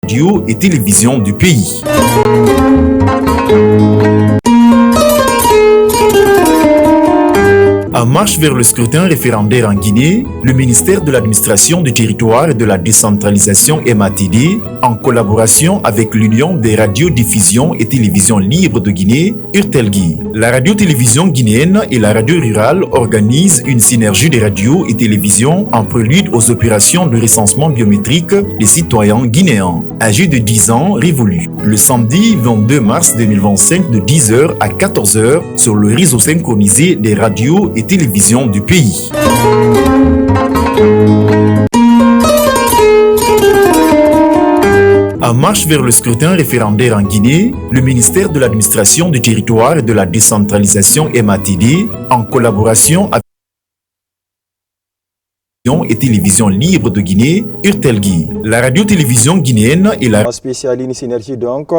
radio et télévision du pays. En marche vers le scrutin référendaire en Guinée, le ministère de l'Administration du Territoire et de la Décentralisation MATD, en collaboration avec l'Union des radiodiffusions et télévisions libres de Guinée, URTELGUI, la radio-télévision guinéenne et la radio rurale organisent une synergie des radios et télévisions en prélude aux opérations de recensement biométrique des citoyens guinéens, âgés de 10 ans révolus, le samedi 22 mars 2025 de 10h à 14h sur le réseau synchronisé des radios et télévision du pays. En marche vers le scrutin référendaire en Guinée, le ministère de l'Administration du Territoire et de la Décentralisation MATD, en collaboration avec et télévision libre de Guinée, URTELGUI, la radio-télévision guinéenne et la spéciale Synergie. Donc,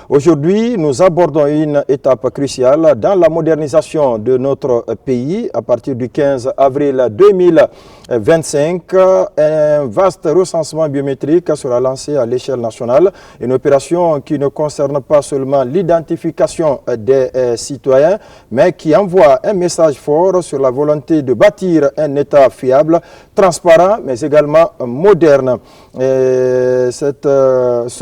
aujourd'hui, nous abordons une étape cruciale dans la modernisation de notre pays. À partir du 15 avril 2025, un vaste recensement biométrique sera lancé à l'échelle nationale. Une opération qui ne concerne pas seulement l'identification des citoyens, mais qui envoie un message fort sur la volonté de bâtir un État fiable, transparent, mais également moderne. Ce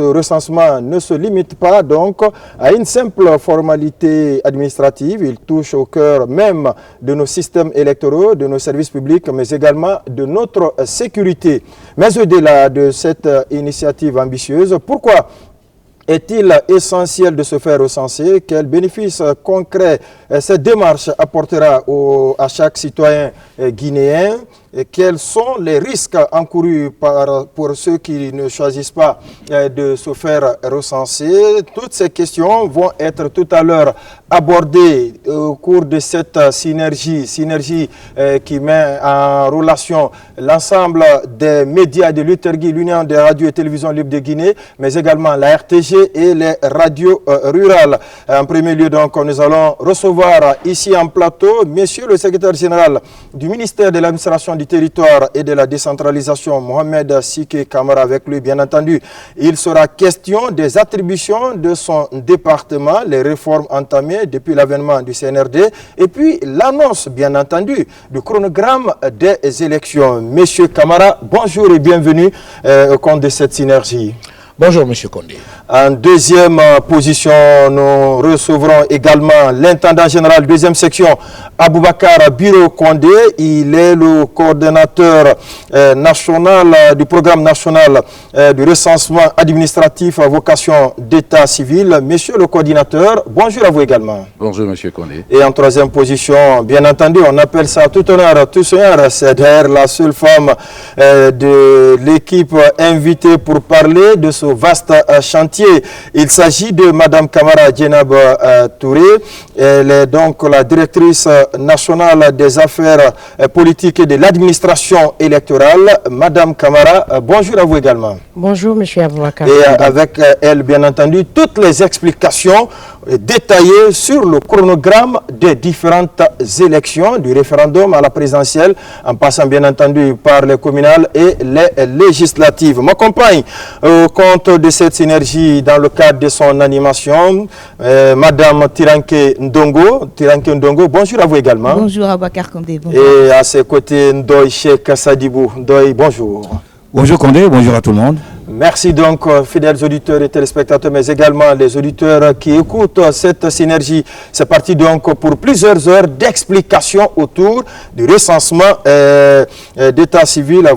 recensement ne se limite pas donc à une simple formalité administrative. Il touche au cœur même de nos systèmes électoraux, de nos services publics, mais également de notre sécurité. Mais au-delà de cette initiative ambitieuse, pourquoi est-il essentiel de se faire recenser? Quels bénéfices concrets cette démarche apportera à chaque citoyen guinéen? Et quels sont les risques encourus pour ceux qui ne choisissent pas de se faire recenser? Toutes ces questions vont être tout à l'heure abordées au cours de cette synergie qui met en relation l'ensemble des médias de l'URTELGUI, l'Union des radios et télévisions libres de Guinée, mais également la RTG et les radios rurales. En premier lieu, donc, nous allons recevoir ici en plateau Monsieur le secrétaire général du ministère de l'Administration du Territoire et de la Décentralisation, Mohamed Sike Kamara. Avec lui, bien entendu, il sera question des attributions de son département, les réformes entamées depuis l'avènement du CNRD et puis l'annonce, bien entendu, du chronogramme des élections. Monsieur Kamara, bonjour et bienvenue au compte de cette synergie. Bonjour, Monsieur Condé. En deuxième position, nous recevrons également l'intendant général, deuxième section, Aboubakar Biro Condé. Il est le coordonnateur national du programme national du recensement administratif à vocation d'état civil. Monsieur le coordinateur, bonjour à vous également. Bonjour, Monsieur Condé. Et en troisième position, bien entendu, on appelle ça tout honneur, tout honneur. C'est d'ailleurs la seule femme de l'équipe invitée pour parler de ce vaste chantier. Il s'agit de Madame Kamara Djenab Touré. Elle est donc la directrice nationale des affaires politiques et de l'administration électorale. Madame Kamara, bonjour à vous également. Bonjour, Monsieur Aboubakar. Et avec elle, bien entendu, toutes les explications détaillées sur le chronogramme des différentes élections, du référendum à la présidentielle, en passant bien entendu par les communales et les législatives. M'accompagne au compte de cette synergie dans le cadre de son animation, Madame Tiranke Ndongo. Tiranke Ndongo, bonjour à vous également. Bonjour Aboubakar Condé. Et à ses côtés, Ndoye Cheikh Sadibou. Ndoye, bonjour. Bonjour Condé, bonjour à tout le monde. Merci donc, fidèles auditeurs et téléspectateurs, mais également les auditeurs qui écoutent cette synergie. C'est parti donc pour plusieurs heures d'explications autour du recensement d'état civil,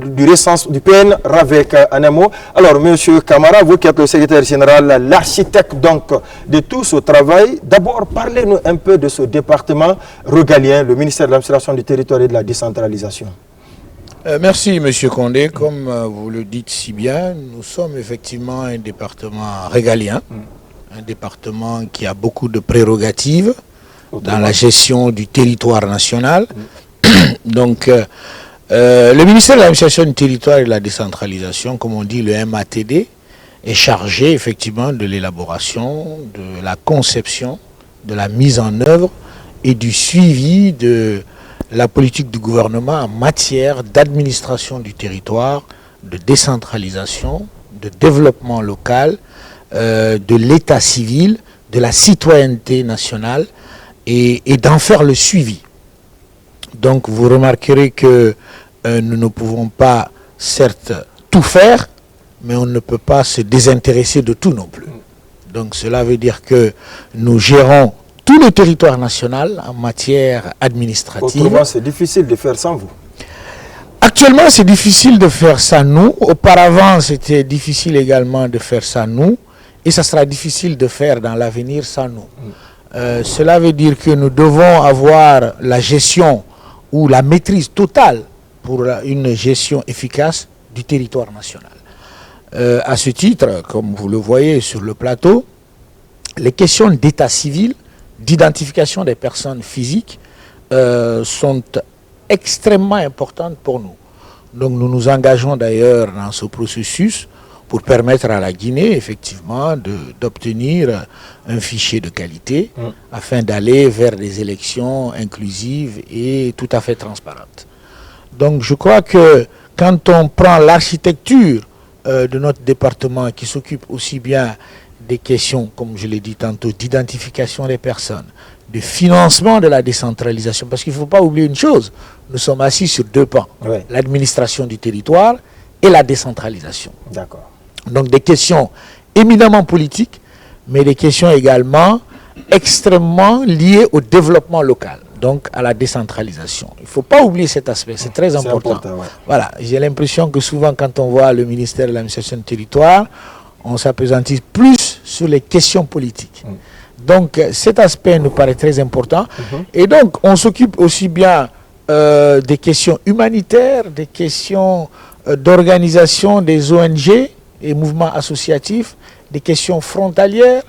du PN RAVEC en un mot. Alors, Monsieur Kamara, vous qui êtes le secrétaire général, l'architecte donc de tout ce travail, d'abord parlez-nous un peu de ce département régalien, le ministère de l'Administration du Territoire et de la Décentralisation. Merci, M. Condé. Comme vous le dites si bien, nous sommes effectivement un département régalien, un département qui a beaucoup de prérogatives dans la gestion du territoire national. Donc, le ministère de l'Administration du Territoire et de la Décentralisation, comme on dit, le MATD, est chargé effectivement de l'élaboration, de la conception, de la mise en œuvre et du suivi de la politique du gouvernement en matière d'administration du territoire, de décentralisation, de développement local, de l'état civil, de la citoyenneté nationale et d'en faire le suivi. Donc vous remarquerez que nous ne pouvons pas, certes, tout faire, mais on ne peut pas se désintéresser de tout non plus. Donc cela veut dire que nous gérons tout le territoire national en matière administrative. Autrement, c'est difficile de faire sans vous. Actuellement, c'est difficile de faire ça nous. Auparavant, c'était difficile également de faire ça nous. Et ça sera difficile de faire dans l'avenir sans nous. Cela veut dire que nous devons avoir la gestion ou la maîtrise totale pour une gestion efficace du territoire national. À ce titre, comme vous le voyez sur le plateau, les questions d'état civil, d'identification des personnes physiques sont extrêmement importantes pour nous. Donc nous nous engageons d'ailleurs dans ce processus pour permettre à la Guinée, effectivement, d'obtenir un fichier de qualité afin d'aller vers des élections inclusives et tout à fait transparentes. Donc je crois que quand on prend l'architecture de notre département qui s'occupe aussi bien des questions, comme je l'ai dit tantôt, d'identification des personnes, de financement de la décentralisation, parce qu'il ne faut pas oublier une chose, nous sommes assis sur deux pans, l'administration du territoire et la décentralisation. D'accord. Donc des questions éminemment politiques, mais des questions également extrêmement liées au développement local, donc à la décentralisation. Il ne faut pas oublier cet aspect, c'est très important. Voilà, j'ai l'impression que souvent quand on voit le ministère de l'administration du territoire, on s'appesantit plus sur les questions politiques. Donc cet aspect nous paraît très important. Et donc on s'occupe aussi bien des questions humanitaires, des questions d'organisation des ONG et mouvements associatifs, des questions frontalières.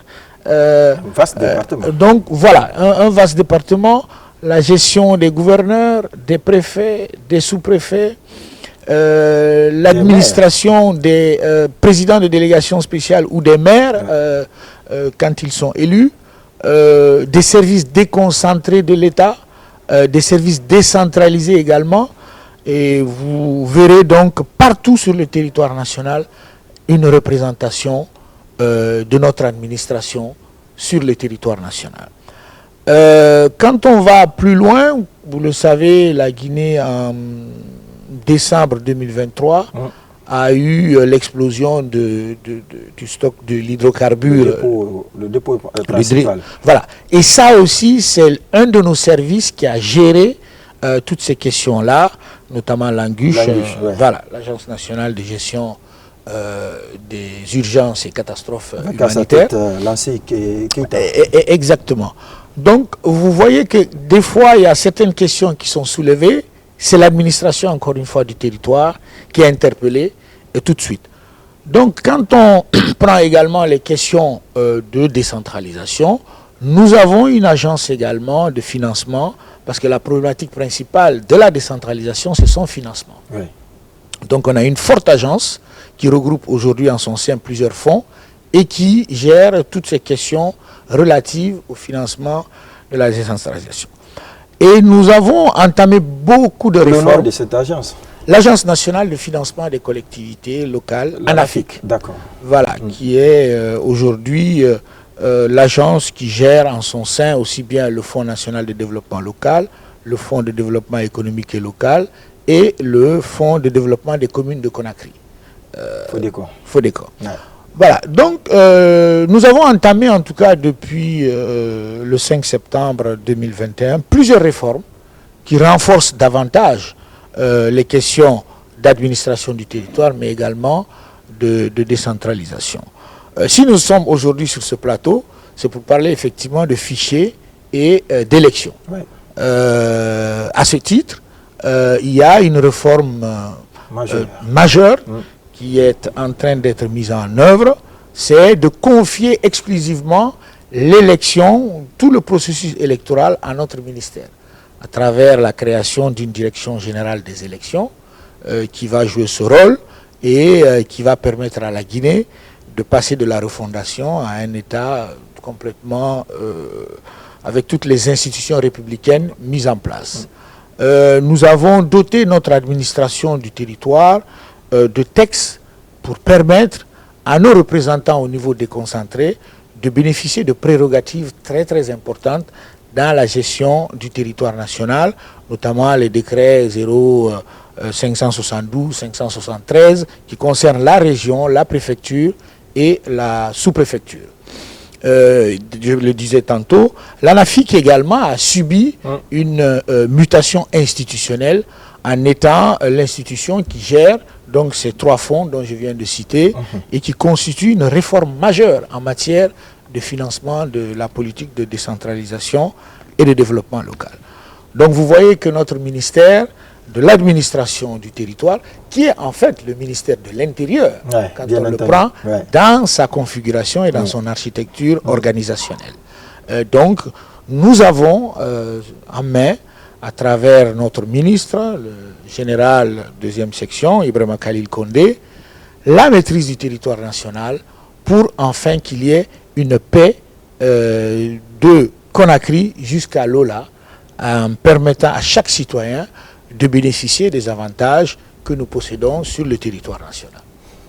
Un vaste département. Donc voilà, un vaste département, la gestion des gouverneurs, des préfets, des sous-préfets, l'administration des présidents de délégations spéciales ou des maires quand ils sont élus, des services déconcentrés de l'État, des services décentralisés également. Et vous verrez donc partout sur le territoire national une représentation de notre administration sur le territoire national. Quand on va plus loin, vous le savez, la Guinée en décembre 2023 a eu l'explosion du stock de l'hydrocarbure. Le dépôt principal. Voilà. Et ça aussi, c'est un de nos services qui a géré toutes ces questions-là, notamment l'ANGUSH, voilà, l'Agence nationale de gestion des urgences et catastrophes humanitaires. Exactement. Donc, vous voyez que des fois, il y a certaines questions qui sont soulevées. C'est l'administration, encore une fois, du territoire qui est interpellée et tout de suite. Donc, quand on prend également les questions de décentralisation, nous avons une agence également de financement parce que la problématique principale de la décentralisation, c'est son financement. Oui. Donc, on a une forte agence qui regroupe aujourd'hui en son sein plusieurs fonds et qui gère toutes ces questions relatives au financement de la décentralisation. Et nous avons entamé beaucoup de réformes. Le nom de cette agence? L'Agence nationale de financement des collectivités locales, ANAFIC. D'accord. Voilà, qui est aujourd'hui l'agence qui gère en son sein aussi bien le Fonds national de développement local, le Fonds de développement économique et local et le Fonds de développement des communes de Conakry. Fodéco. Ouais. Voilà, donc nous avons entamé en tout cas depuis le 5 septembre 2021 plusieurs réformes qui renforcent davantage les questions d'administration du territoire mais également de décentralisation. Si nous sommes aujourd'hui sur ce plateau, c'est pour parler effectivement de fichiers et d'élections. Ouais. À ce titre, il y a une réforme majeure qui est en train d'être mise en œuvre, c'est de confier exclusivement l'élection, tout le processus électoral à notre ministère, à travers la création d'une direction générale des élections qui va jouer ce rôle et qui va permettre à la Guinée de passer de la refondation à un État complètement avec toutes les institutions républicaines mises en place. Nous avons doté notre administration du territoire de textes pour permettre à nos représentants au niveau déconcentré de bénéficier de prérogatives très très importantes dans la gestion du territoire national, notamment les décrets 0572, 573 qui concernent la région, la préfecture et la sous-préfecture. Je le disais tantôt, l'ANAFIC également a subi une mutation institutionnelle en étant l'institution qui gère donc ces 3 fonds dont je viens de citer et qui constitue une réforme majeure en matière de financement de la politique de décentralisation et de développement local. Donc vous voyez que notre ministère de l'administration du territoire, qui est en fait le ministère de l'Intérieur, quand on le prend dans sa configuration et dans son architecture organisationnelle. Donc nous avons en main, à travers notre ministre, le général 2e section, Ibrahima Khalil Condé, la maîtrise du territoire national pour enfin qu'il y ait une paix de Conakry jusqu'à Lola, en permettant à chaque citoyen de bénéficier des avantages que nous possédons sur le territoire national.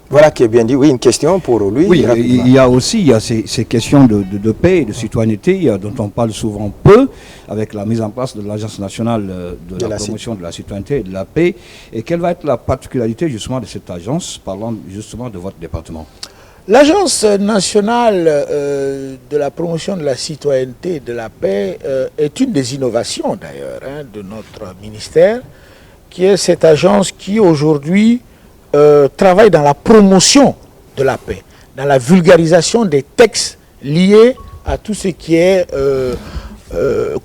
Voilà qui est bien dit. Oui, une question pour lui. Oui, il y a aussi ces questions de paix et de citoyenneté dont on parle souvent peu, avec la mise en place de l'Agence nationale de la promotion de la citoyenneté et de la paix. Et quelle va être la particularité justement de cette agence, parlant justement de votre département? L'Agence nationale de la promotion de la citoyenneté et de la paix est une des innovations d'ailleurs de notre ministère, qui est cette agence qui aujourd'hui travaille dans la promotion de la paix, dans la vulgarisation des textes liés à tout ce qui est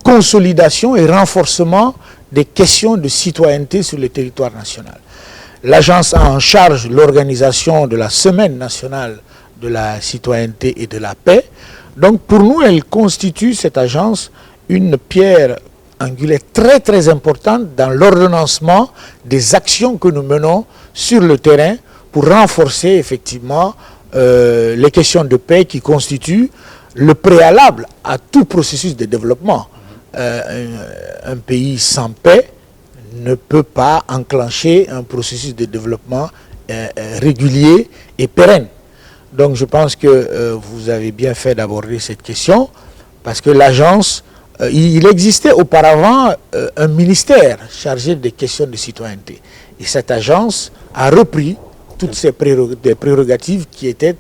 consolidation et renforcement des questions de citoyenneté sur le territoire national. L'agence a en charge l'organisation de la Semaine nationale de la citoyenneté et de la paix. Donc pour nous, elle constitue, cette agence, une pierre angulaire très très importante dans l'ordonnancement des actions que nous menons sur le terrain pour renforcer effectivement les questions de paix qui constituent le préalable à tout processus de développement. Un pays sans paix ne peut pas enclencher un processus de développement régulier et pérenne. Donc je pense que vous avez bien fait d'aborder cette question, parce que l'agence, il existait auparavant un ministère chargé des questions de citoyenneté. Et cette agence a repris toutes ces prérogatives qui étaient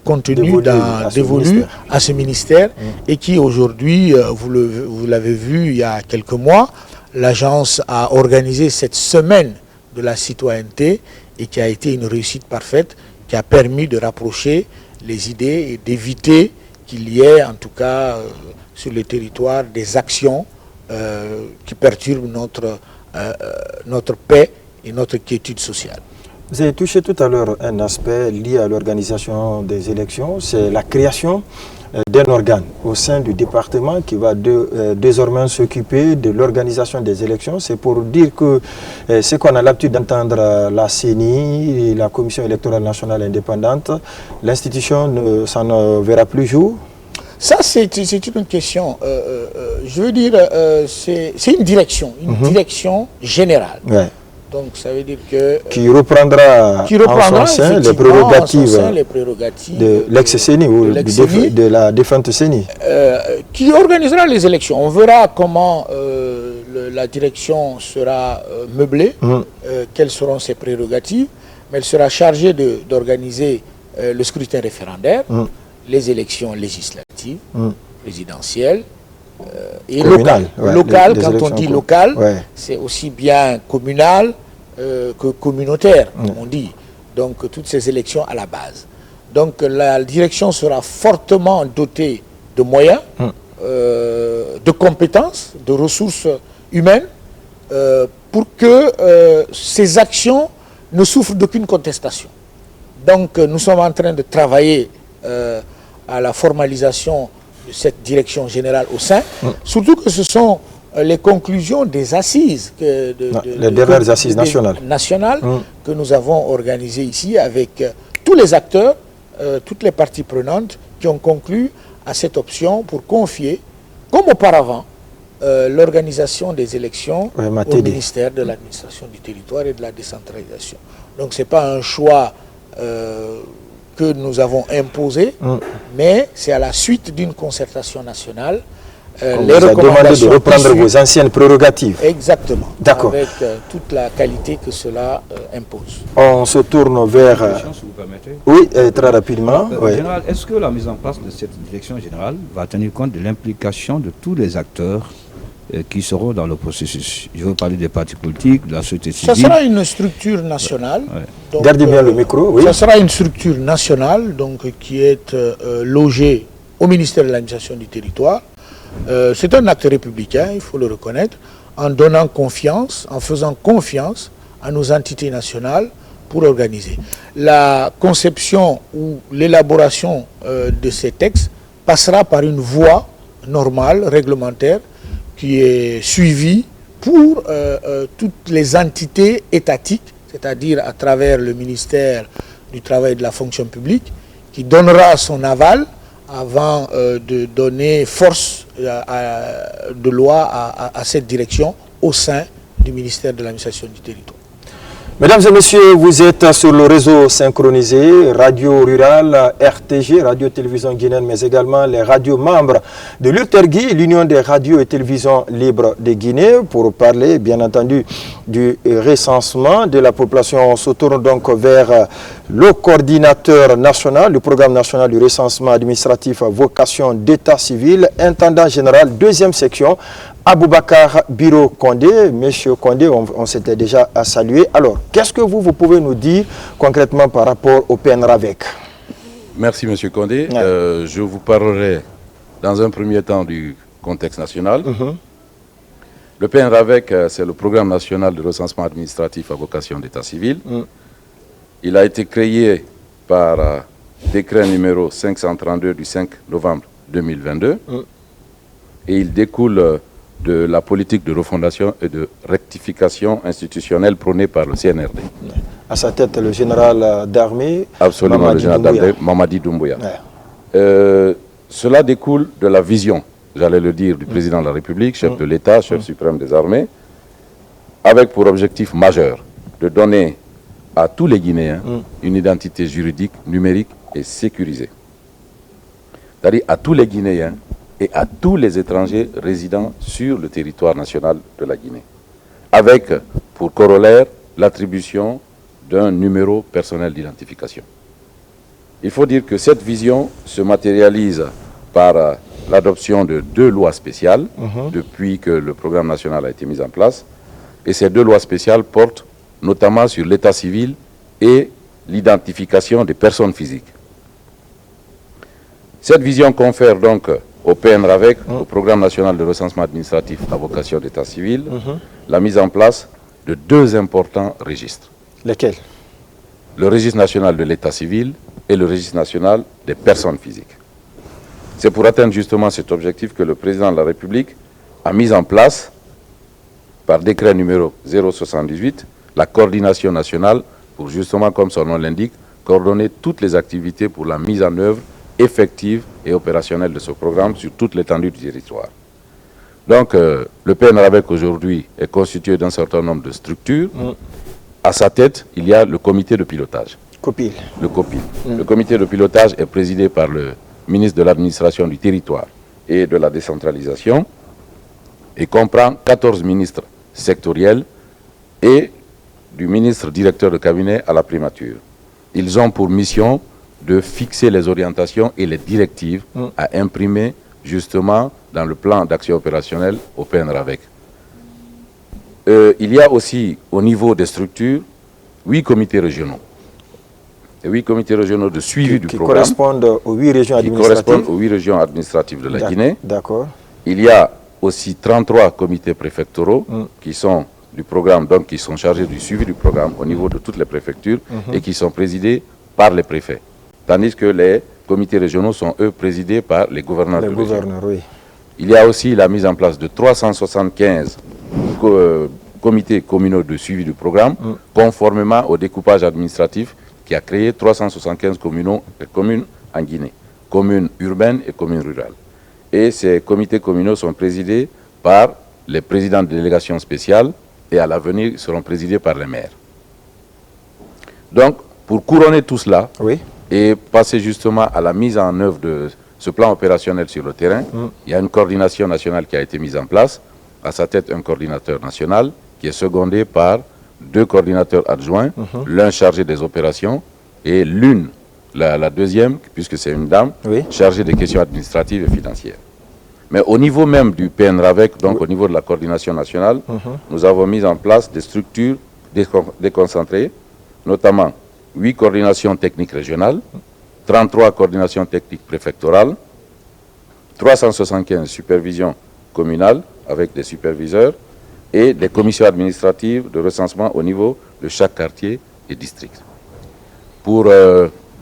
contenues dévolues à ce ministère et qui aujourd'hui, vous l'avez vu il y a quelques mois, l'agence a organisé cette semaine de la citoyenneté et qui a été une réussite parfaite, qui a permis de rapprocher les idées et d'éviter qu'il y ait en tout cas sur le territoire des actions qui perturbent notre paix et notre quiétude sociale. Vous avez touché tout à l'heure un aspect lié à l'organisation des élections, c'est la création d'un organe au sein du département qui va désormais s'occuper de l'organisation des élections. C'est pour dire que ce qu'on a l'habitude d'entendre la CENI, la Commission électorale nationale indépendante, l'institution, ça ne verra plus jour. Ça, c'est une question. Je veux dire, c'est une direction générale. Ouais. Donc, ça veut dire que... Qui reprendra en son sein les prérogatives de l'ex-CENI ou de la défunte CENI. Qui organisera les élections. On verra comment la direction sera meublée, quelles seront ses prérogatives, mais elle sera chargée d'organiser le scrutin référendaire, les élections législatives, présidentielles, et communal, local, quand on dit local, c'est aussi bien communal que communautaire, comme on dit. Donc toutes ces élections à la base. Donc la direction sera fortement dotée de moyens, de compétences, de ressources humaines, pour que ces actions ne souffrent d'aucune contestation. Donc nous sommes en train de travailler à la formalisation de cette direction générale au sein, surtout que ce sont les conclusions des assises, les dernières assises nationales que nous avons organisées ici avec tous les acteurs, toutes les parties prenantes qui ont conclu à cette option pour confier, comme auparavant, l'organisation des élections au ministère de l'administration du territoire et de la décentralisation. Donc ce n'est pas un choix que nous avons imposées, mais c'est à la suite d'une concertation nationale. On vous a demandé de reprendre vos anciennes prérogatives. Exactement. D'accord. Avec toute la qualité que cela impose. On se tourne vers... Si vous permettez. Oui, très rapidement. Général, est-ce que la mise en place de cette direction générale va tenir compte de l'implication de tous les acteurs qui seront dans le processus? Je veux parler des partis politiques, de la société civile. Ça sera une structure nationale. Donc, gardez bien le micro. Oui. Ça sera une structure nationale donc, qui est logée au ministère de l'administration du territoire. C'est un acte républicain, il faut le reconnaître, en donnant confiance, en faisant confiance à nos entités nationales pour organiser. La conception ou l'élaboration de ces textes passera par une voie normale, réglementaire, qui est suivie pour toutes les entités étatiques, c'est-à-dire à travers le ministère du Travail et de la Fonction publique, qui donnera son aval avant de donner force de loi à cette direction au sein du ministère de l'administration du territoire. Mesdames et messieurs, vous êtes sur le réseau synchronisé, Radio Rurale, RTG, Radio-Télévision Guinéenne, mais également les radios membres de l'UTERGUI, l'Union des radios et télévisions libres de Guinée, pour parler bien entendu du recensement de la population. On se tourne donc vers le coordinateur national du programme national du recensement administratif à vocation d'état civil, intendant général, deuxième section, Aboubakar Biro Condé. Monsieur Condé, on s'était déjà salué. Alors, qu'est-ce que vous pouvez nous dire concrètement par rapport au PNRAVEC? Merci Monsieur Condé. Je vous parlerai dans un premier temps du contexte national. Le PNRAVEC, c'est le programme national de recensement administratif à vocation d'état civil. Il a été créé par décret numéro 532 du 5 novembre 2022 et il découle de la politique de refondation et de rectification institutionnelle prônée par le CNRD. À sa tête, le général d'armée, absolument, le général d'armée, Mamadi Doumbouya. Cela découle de la vision, j'allais le dire, du président de la République, chef de l'État, chef suprême des armées, avec pour objectif majeur de donner à tous les Guinéens une identité juridique, numérique et sécurisée. C'est-à-dire à tous les Guinéens et à tous les étrangers résidant sur le territoire national de la Guinée, avec pour corollaire l'attribution d'un numéro personnel d'identification. Il faut dire que cette vision se matérialise par l'adoption de 2 lois spéciales depuis que le programme national a été mis en place, et ces 2 lois spéciales portent notamment sur l'état civil et l'identification des personnes physiques. Cette vision confère donc au PNRAVEC, au Programme national de recensement administratif à vocation d'état civil, la mise en place de 2 importants registres. Lesquels? Le registre national de l'état civil et le registre national des personnes physiques. C'est pour atteindre justement cet objectif que le président de la République a mis en place, par décret numéro 078, la coordination nationale pour justement, comme son nom l'indique, coordonner toutes les activités pour la mise en œuvre effective et opérationnelle de ce programme sur toute l'étendue du territoire. Donc, le PNRAVEC aujourd'hui est constitué d'un certain nombre de structures. À sa tête, il y a le comité de pilotage. COPIL. Le COPIL. Le comité de pilotage est présidé par le ministre de l'administration du territoire et de la décentralisation et comprend 14 ministres sectoriels et du ministre directeur de cabinet à la primature. Ils ont pour mission de fixer les orientations et les directives à imprimer justement dans le plan d'action opérationnelle au PNRAVEC. Il y a aussi au niveau des structures 8 comités régionaux. Et 8 comités régionaux de suivi du programme. Qui correspondent aux 8 régions administratives. Qui correspondent aux 8 régions administratives de la Guinée. D'accord. Il y a aussi 33 comités préfectoraux qui sont du programme, donc qui sont chargés du suivi du programme au niveau de toutes les préfectures et qui sont présidés par les préfets. Tandis que les comités régionaux sont, eux, présidés par les gouverneurs de région. Oui. Il y a aussi la mise en place de 375 comités communaux de suivi du programme, conformément au découpage administratif qui a créé 375 communes en Guinée, communes urbaines et communes rurales. Et ces comités communaux sont présidés par les présidents de délégations spéciales et à l'avenir seront présidés par les maires. Donc, pour couronner tout cela, et passer justement à la mise en œuvre de ce plan opérationnel sur le terrain, il y a une coordination nationale qui a été mise en place, à sa tête un coordinateur national qui est secondé par 2 coordinateurs adjoints, l'un chargé des opérations et l'une, la deuxième, puisque c'est une dame, chargée des questions administratives et financières. Mais au niveau même du PNRAVEC, donc au niveau de la coordination nationale, nous avons mis en place des structures déconcentrées, notamment 8 coordinations techniques régionales, 33 coordinations techniques préfectorales, 375 supervisions communales avec des superviseurs et des commissions administratives de recensement au niveau de chaque quartier et district. Pour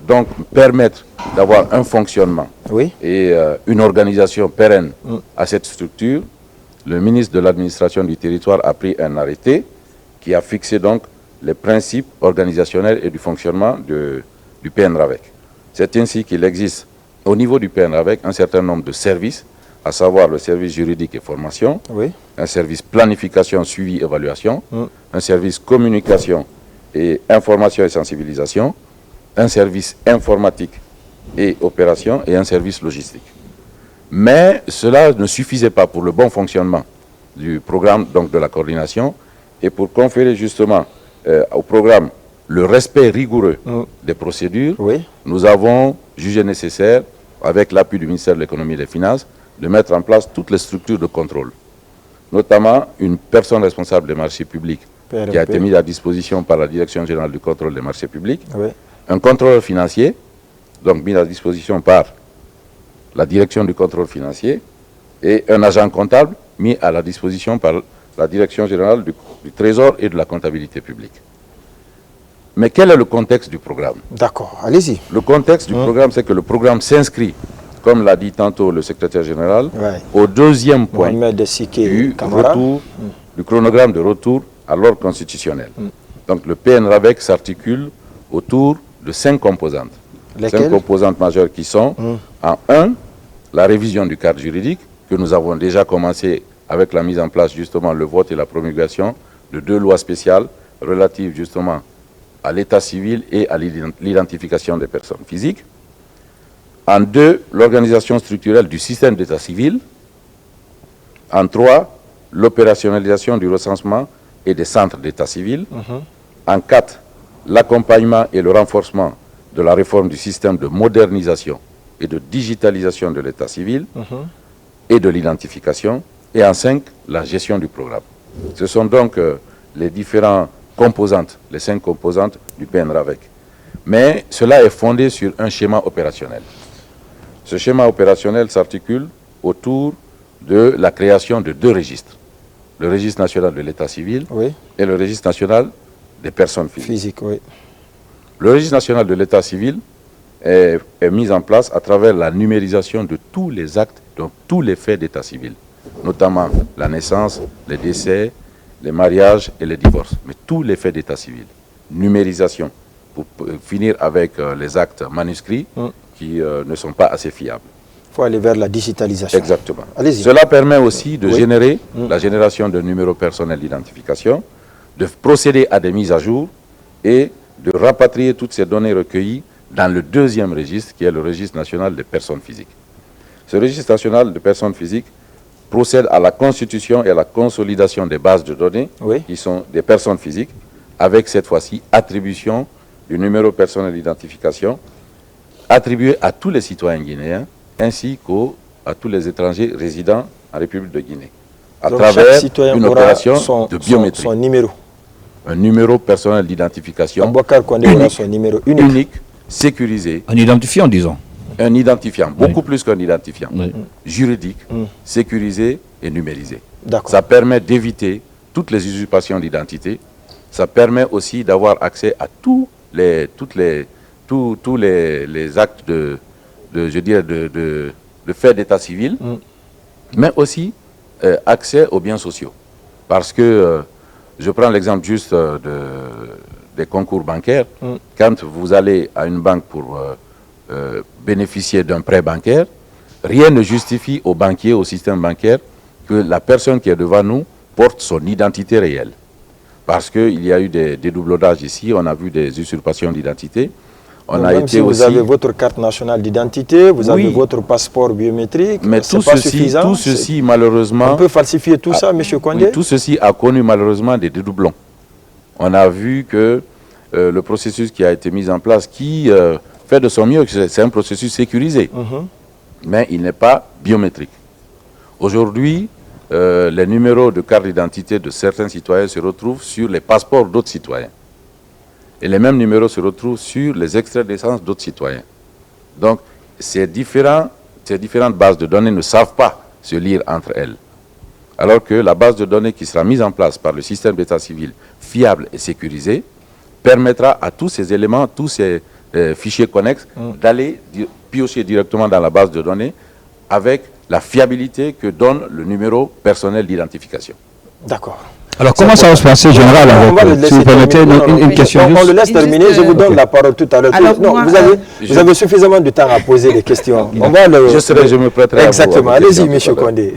donc permettre d'avoir un fonctionnement et une organisation pérenne à cette structure, le ministre de l'administration du territoire a pris un arrêté qui a fixé donc les principes organisationnels et du fonctionnement du PNRAVEC. C'est ainsi qu'il existe au niveau du PNRAVEC un certain nombre de services, à savoir le service juridique et formation, un service planification, suivi, évaluation, un service communication et information et sensibilisation, un service informatique et opération et un service logistique. Mais cela ne suffisait pas pour le bon fonctionnement du programme, donc de la coordination, et pour conférer justement au programme le respect rigoureux des procédures, nous avons jugé nécessaire, avec l'appui du ministère de l'économie et des finances, de mettre en place toutes les structures de contrôle, notamment une personne responsable des marchés publics qui a été mise à disposition par la Direction générale du contrôle des marchés publics, un contrôleur financier, donc mis à disposition par la Direction du contrôle financier, et un agent comptable mis à la disposition par la Direction générale du Trésor et de la comptabilité publique. Mais quel est le contexte du programme? D'accord, allez-y. Le contexte du programme, c'est que le programme s'inscrit, comme l'a dit tantôt le secrétaire général, au deuxième point du chronogramme de retour à l'ordre constitutionnel. Donc le PNRAVEC s'articule autour de 5 composantes. Lesquelles? 5 composantes majeures qui sont, en 1, la révision du cadre juridique, que nous avons déjà commencé avec la mise en place, justement, le vote et la promulgation de 2 lois spéciales relatives, justement, à l'état civil et à l'identification des personnes physiques. En 2, l'organisation structurelle du système d'état civil. En 3, l'opérationnalisation du recensement et des centres d'état civil. En 4, l'accompagnement et le renforcement de la réforme du système de modernisation et de digitalisation de l'état civil et de l'identification. Et en 5, la gestion du programme. Ce sont donc les différentes composantes, les 5 composantes du PNRAVEC. Mais cela est fondé sur un schéma opérationnel. Ce schéma opérationnel s'articule autour de la création de 2 registres. Le registre national de l'état civil et le registre national des personnes physiques. Le registre national de l'état civil est mis en place à travers la numérisation de tous les actes, donc tous les faits d'état civil, notamment la naissance, les décès, les mariages et les divorces, mais tous les faits d'état civil. Numérisation, pour finir avec les actes manuscrits qui ne sont pas assez fiables. Il faut aller vers la digitalisation. Exactement. Cela permet aussi de générer la génération de numéros personnels d'identification, de procéder à des mises à jour et de rapatrier toutes ces données recueillies dans le 2e registre, qui est le registre national des personnes physiques. Ce registre national de personnes physiques procède à la constitution et à la consolidation des bases de données qui sont des personnes physiques, avec cette fois-ci attribution du numéro personnel d'identification attribué à tous les citoyens guinéens ainsi qu'à tous les étrangers résidant en République de Guinée, à travers une opération de biométrie. Son numéro. Un numéro personnel d'identification unique, sécurisé. Un identifiant, disons. Un identifiant, beaucoup plus qu'un identifiant, juridique, sécurisé et numérisé. Ça permet d'éviter toutes les usurpations d'identité. Ça permet aussi d'avoir accès à tous les actes de faits d'état civil, mais aussi accès aux biens sociaux. Parce que, je prends l'exemple juste des concours bancaires. Quand vous allez à une banque pour bénéficier d'un prêt bancaire, rien ne justifie au banquier, au système bancaire, que la personne qui est devant nous porte son identité réelle. Parce qu'il y a eu des dédoublodages ici, on a vu des usurpations d'identité. Même si vous avez votre carte nationale d'identité, vous avez votre passeport biométrique, mais tout ceci, malheureusement... On peut falsifier tout ça, M. Condé? Oui, tout ceci a connu malheureusement des dédoublons. On a vu que le processus qui a été mis en place, qui fait de son mieux, c'est un processus sécurisé, mais il n'est pas biométrique. Aujourd'hui, les numéros de carte d'identité de certains citoyens se retrouvent sur les passeports d'autres citoyens. Et les mêmes numéros se retrouvent sur les extraits de naissance d'autres citoyens. Donc, ces différentes bases de données ne savent pas se lire entre elles. Alors que la base de données qui sera mise en place par le système d'état civil, fiable et sécurisé, permettra à tous ces éléments, tous ces fichiers connexes, d'aller piocher directement dans la base de données avec la fiabilité que donne le numéro personnel d'identification. D'accord. Alors, comment ça va se passer, général, si vous permettez une question on le laisse terminer, je vous donne la parole tout à l'heure. Non, vous avez suffisamment de temps à poser des questions. Je me prêterai exactement, allez-y, M. Condé.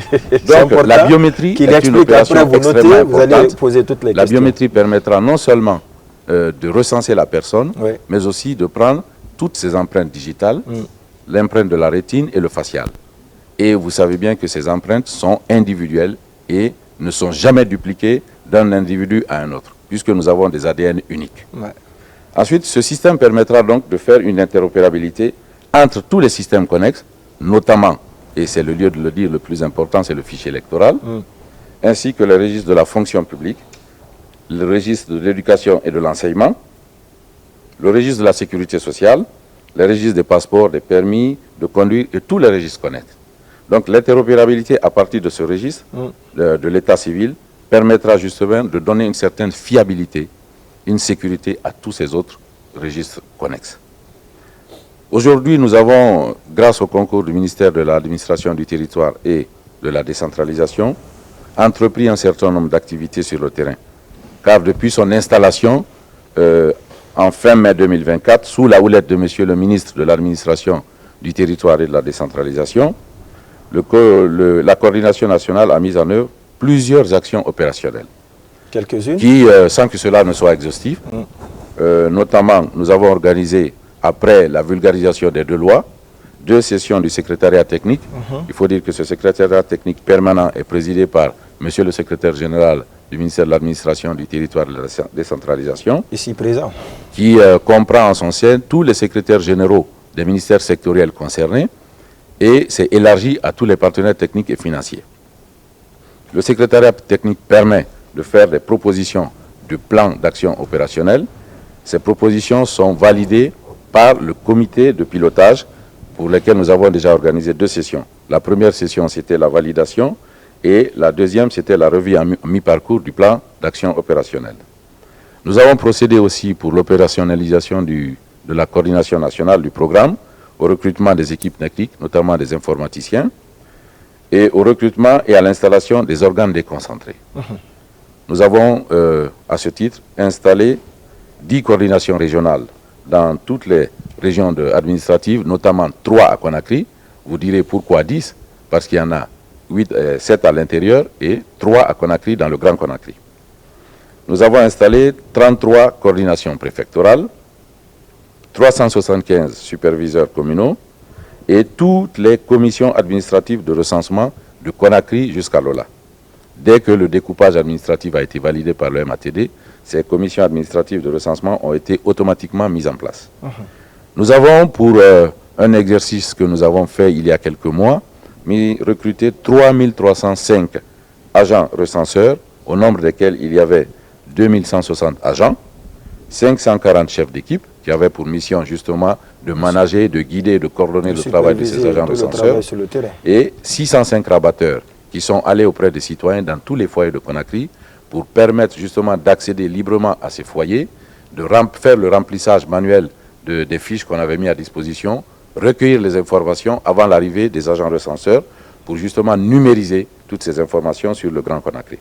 Donc, la biométrie est une opération extrêmement importante. Poser toutes les questions. La biométrie permettra non seulement de recenser la personne, mais aussi de prendre toutes ses empreintes digitales, l'empreinte de la rétine et le facial. Et vous savez bien que ces empreintes sont individuelles et ne sont jamais dupliquées d'un individu à un autre, puisque nous avons des ADN uniques. Ensuite, ce système permettra donc de faire une interopérabilité entre tous les systèmes connexes, notamment, et c'est le lieu de le dire le plus important, c'est le fichier électoral, ainsi que le registre de la fonction publique, le registre de l'éducation et de l'enseignement, le registre de la sécurité sociale, le registre des passeports, des permis de conduire et tous les registres connexes. Donc l'interopérabilité à partir de ce registre de l'état civil permettra justement de donner une certaine fiabilité, une sécurité à tous ces autres registres connexes. Aujourd'hui, nous avons, grâce au concours du ministère de l'administration du territoire et de la décentralisation, entrepris un certain nombre d'activités sur le terrain. Car depuis son installation, en fin mai 2024, sous la houlette de Monsieur le ministre de l'administration du territoire et de la décentralisation, la coordination nationale a mis en œuvre plusieurs actions opérationnelles. Quelques-unes qui, sans que cela ne soit exhaustif, notamment nous avons organisé, après la vulgarisation des 2 lois, 2 sessions du secrétariat technique. Il faut dire que ce secrétariat technique permanent est présidé par Monsieur le secrétaire général du ministère de l'administration du territoire et de la décentralisation. Ici présent. Qui comprend en son sein tous les secrétaires généraux des ministères sectoriels concernés, et c'est élargi à tous les partenaires techniques et financiers. Le secrétariat technique permet de faire des propositions de plan d'action opérationnel. Ces propositions sont validées par le comité de pilotage pour lequel nous avons déjà organisé 2 sessions. La première session, c'était la validation et la deuxième, c'était la revue à mi-parcours du plan d'action opérationnel. Nous avons procédé aussi pour l'opérationnalisation de la coordination nationale du programme, au recrutement des équipes techniques, notamment des informaticiens, et au recrutement et à l'installation des organes déconcentrés. Nous avons, à ce titre, installé 10 coordinations régionales dans toutes les régions administratives, notamment 3 à Conakry. Vous direz pourquoi 10? Parce qu'il y en a 7 à l'intérieur et 3 à Conakry, dans le Grand Conakry. Nous avons installé 33 coordinations préfectorales, 375 superviseurs communaux et toutes les commissions administratives de recensement de Conakry jusqu'à Lola. Dès que le découpage administratif a été validé par le MATD, ces commissions administratives de recensement ont été automatiquement mises en place. Nous avons, pour un exercice que nous avons fait il y a quelques mois, recruté 3305 agents recenseurs, au nombre desquels il y avait 2160 agents, 540 chefs d'équipe, qui avaient pour mission justement de manager, de guider, de coordonner le travail de ces agents recenseurs, et 605 rabatteurs qui sont allés auprès des citoyens dans tous les foyers de Conakry pour permettre justement d'accéder librement à ces foyers, de faire le remplissage manuel des fiches qu'on avait mis à disposition, recueillir les informations avant l'arrivée des agents recenseurs pour justement numériser toutes ces informations sur le Grand Conakry.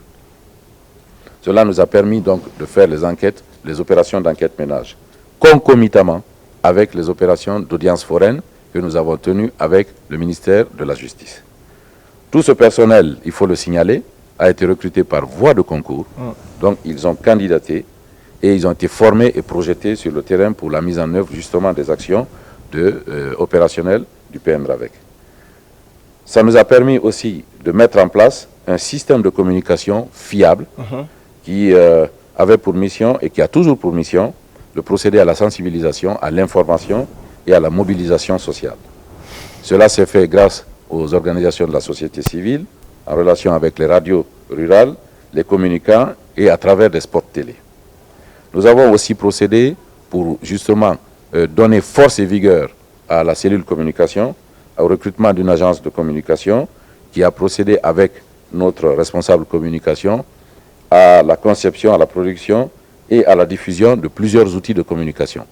Cela nous a permis donc de faire les enquêtes, les opérations d'enquête ménage, concomitamment avec les opérations d'audience foraine que nous avons tenues avec le ministère de la Justice. Tout ce personnel, il faut le signaler, a été recruté par voie de concours, donc ils ont candidaté et ils ont été formés et projetés sur le terrain pour la mise en œuvre justement des actions opérationnelles du PNRAVEC. Ça nous a permis aussi de mettre en place un système de communication fiable qui avait pour mission et qui a toujours pour mission de procéder à la sensibilisation, à l'information et à la mobilisation sociale. Cela s'est fait grâce aux organisations de la société civile, en relation avec les radios rurales, les communicants et à travers des spots télé. Nous avons aussi procédé pour justement donner force et vigueur à la cellule communication, au recrutement d'une agence de communication qui a procédé avec notre responsable communication à la conception, à la production et à la diffusion de plusieurs outils de communication.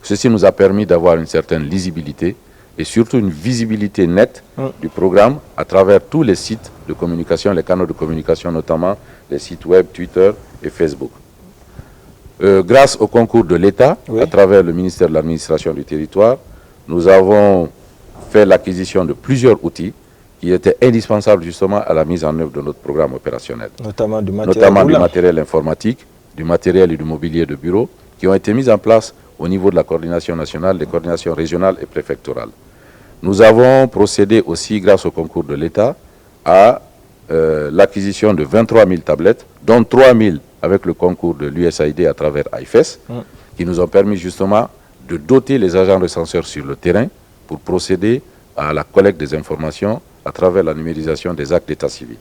Ceci nous a permis d'avoir une certaine lisibilité et surtout une visibilité nette du programme à travers tous les sites de communication, les canaux de communication, notamment les sites web, Twitter et Facebook. Grâce au concours de l'État, à travers le ministère de l'Administration du Territoire, nous avons fait l'acquisition de plusieurs outils qui étaient indispensables justement à la mise en œuvre de notre programme opérationnel. Notamment du matériel informatique, du matériel et du mobilier de bureau, qui ont été mis en place au niveau de la coordination nationale, des coordinations régionales et préfectorales. Nous avons procédé aussi, grâce au concours de l'État, à l'acquisition de 23 000 tablettes, dont 3 000 avec le concours de l'USAID à travers IFES, qui nous ont permis justement de doter les agents recenseurs sur le terrain pour procéder à la collecte des informations à travers la numérisation des actes d'état civil.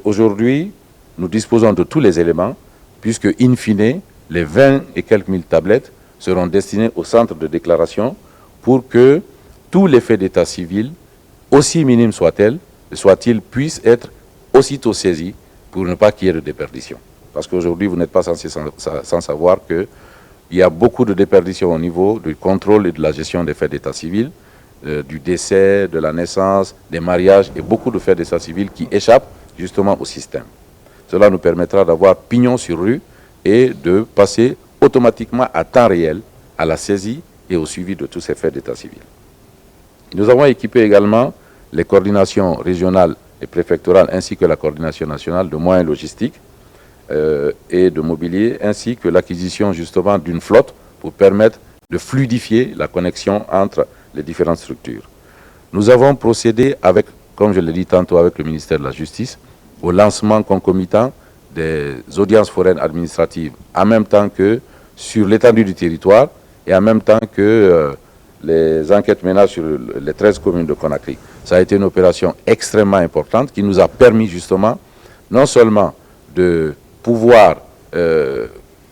Aujourd'hui, nous disposons de tous les éléments, puisque, in fine, les 20 et quelques mille tablettes seront destinées au centre de déclaration pour que tous les faits d'état civil, aussi minimes soient-ils, puissent être aussitôt saisis pour ne pas qu'il y ait de déperdition. Parce qu'aujourd'hui, vous n'êtes pas sans savoir qu'il y a beaucoup de déperdition au niveau du contrôle et de la gestion des faits d'état civil, du décès, de la naissance, des mariages et beaucoup de faits d'état civil qui échappent justement au système. Cela nous permettra d'avoir pignon sur rue et de passer automatiquement à temps réel à la saisie et au suivi de tous ces faits d'état civil. Nous avons équipé également les coordinations régionales et préfectorales ainsi que la coordination nationale de moyens logistiques et de mobilier, ainsi que l'acquisition justement d'une flotte pour permettre de fluidifier la connexion entre les différentes structures. Nous avons procédé avec, comme je l'ai dit tantôt, avec le ministère de la Justice, au lancement concomitant des audiences foraines administratives, en même temps que sur l'étendue du territoire et en même temps que les enquêtes ménagères sur les 13 communes de Conakry. Ça a été une opération extrêmement importante qui nous a permis justement non seulement de pouvoir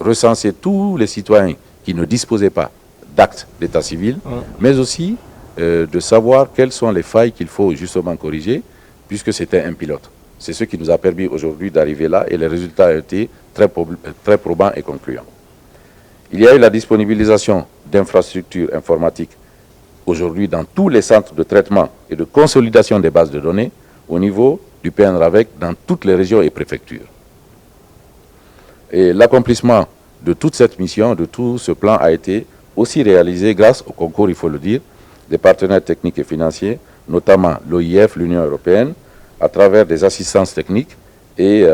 recenser tous les citoyens qui ne disposaient pas d'actes d'état civil, mais aussi de savoir quelles sont les failles qu'il faut justement corriger, puisque c'était un pilote. C'est ce qui nous a permis aujourd'hui d'arriver là et les résultats ont été très probants et concluants. Il y a eu la disponibilisation d'infrastructures informatiques aujourd'hui dans tous les centres de traitement et de consolidation des bases de données au niveau du PNRAVEC dans toutes les régions et préfectures. Et l'accomplissement de toute cette mission, de tout ce plan a été aussi réalisé grâce au concours, il faut le dire, des partenaires techniques et financiers, notamment l'OIF, l'Union européenne, à travers des assistances techniques et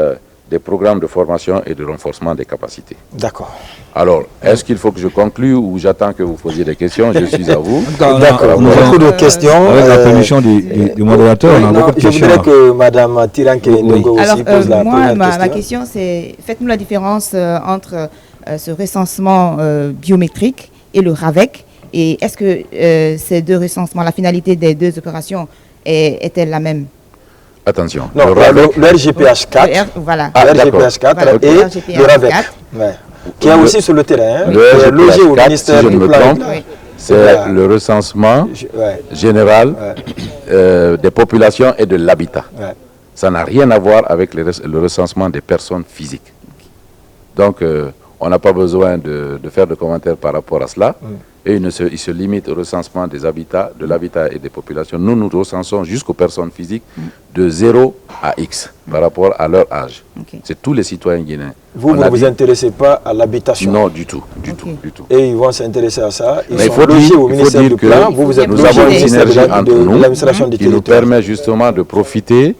des programmes de formation et de renforcement des capacités. D'accord. Alors, est-ce qu'il faut que je conclue ou j'attends que vous posiez des questions? Je suis à vous. D'accord. Beaucoup de questions. Avec la permission du modérateur, on a beaucoup de questions. Je voudrais que Mme Tiranké Ndongo aussi pose la première question. Ma question, c'est, faites-nous la différence entre ce recensement biométrique et le RAVEC. Et est-ce que ces deux recensements, la finalité des deux opérations est-elle la même? Attention. Non, le RGPH 4, voilà. le RGPH 4 Voilà, et le RAVEC, qui est aussi sur le terrain, le logé au ministère si je ne du me Plan. trompe, c'est le recensement général des populations et de l'habitat. Ça n'a rien à voir avec le recensement des personnes physiques. Donc, on n'a pas besoin de faire de commentaires par rapport à cela. Et il se limite au recensement des habitats, de l'habitat et des populations. Nous, nous recensons jusqu'aux personnes physiques de 0 à X par rapport à leur âge. C'est tous les citoyens guinéens. Vous ne vous intéressez pas à l'habitation? Non, du tout. Et ils vont s'intéresser à ça. Mais il faut dire, au ministère du Plan. Nous avons une synergie entre nous qui nous permet justement de profiter,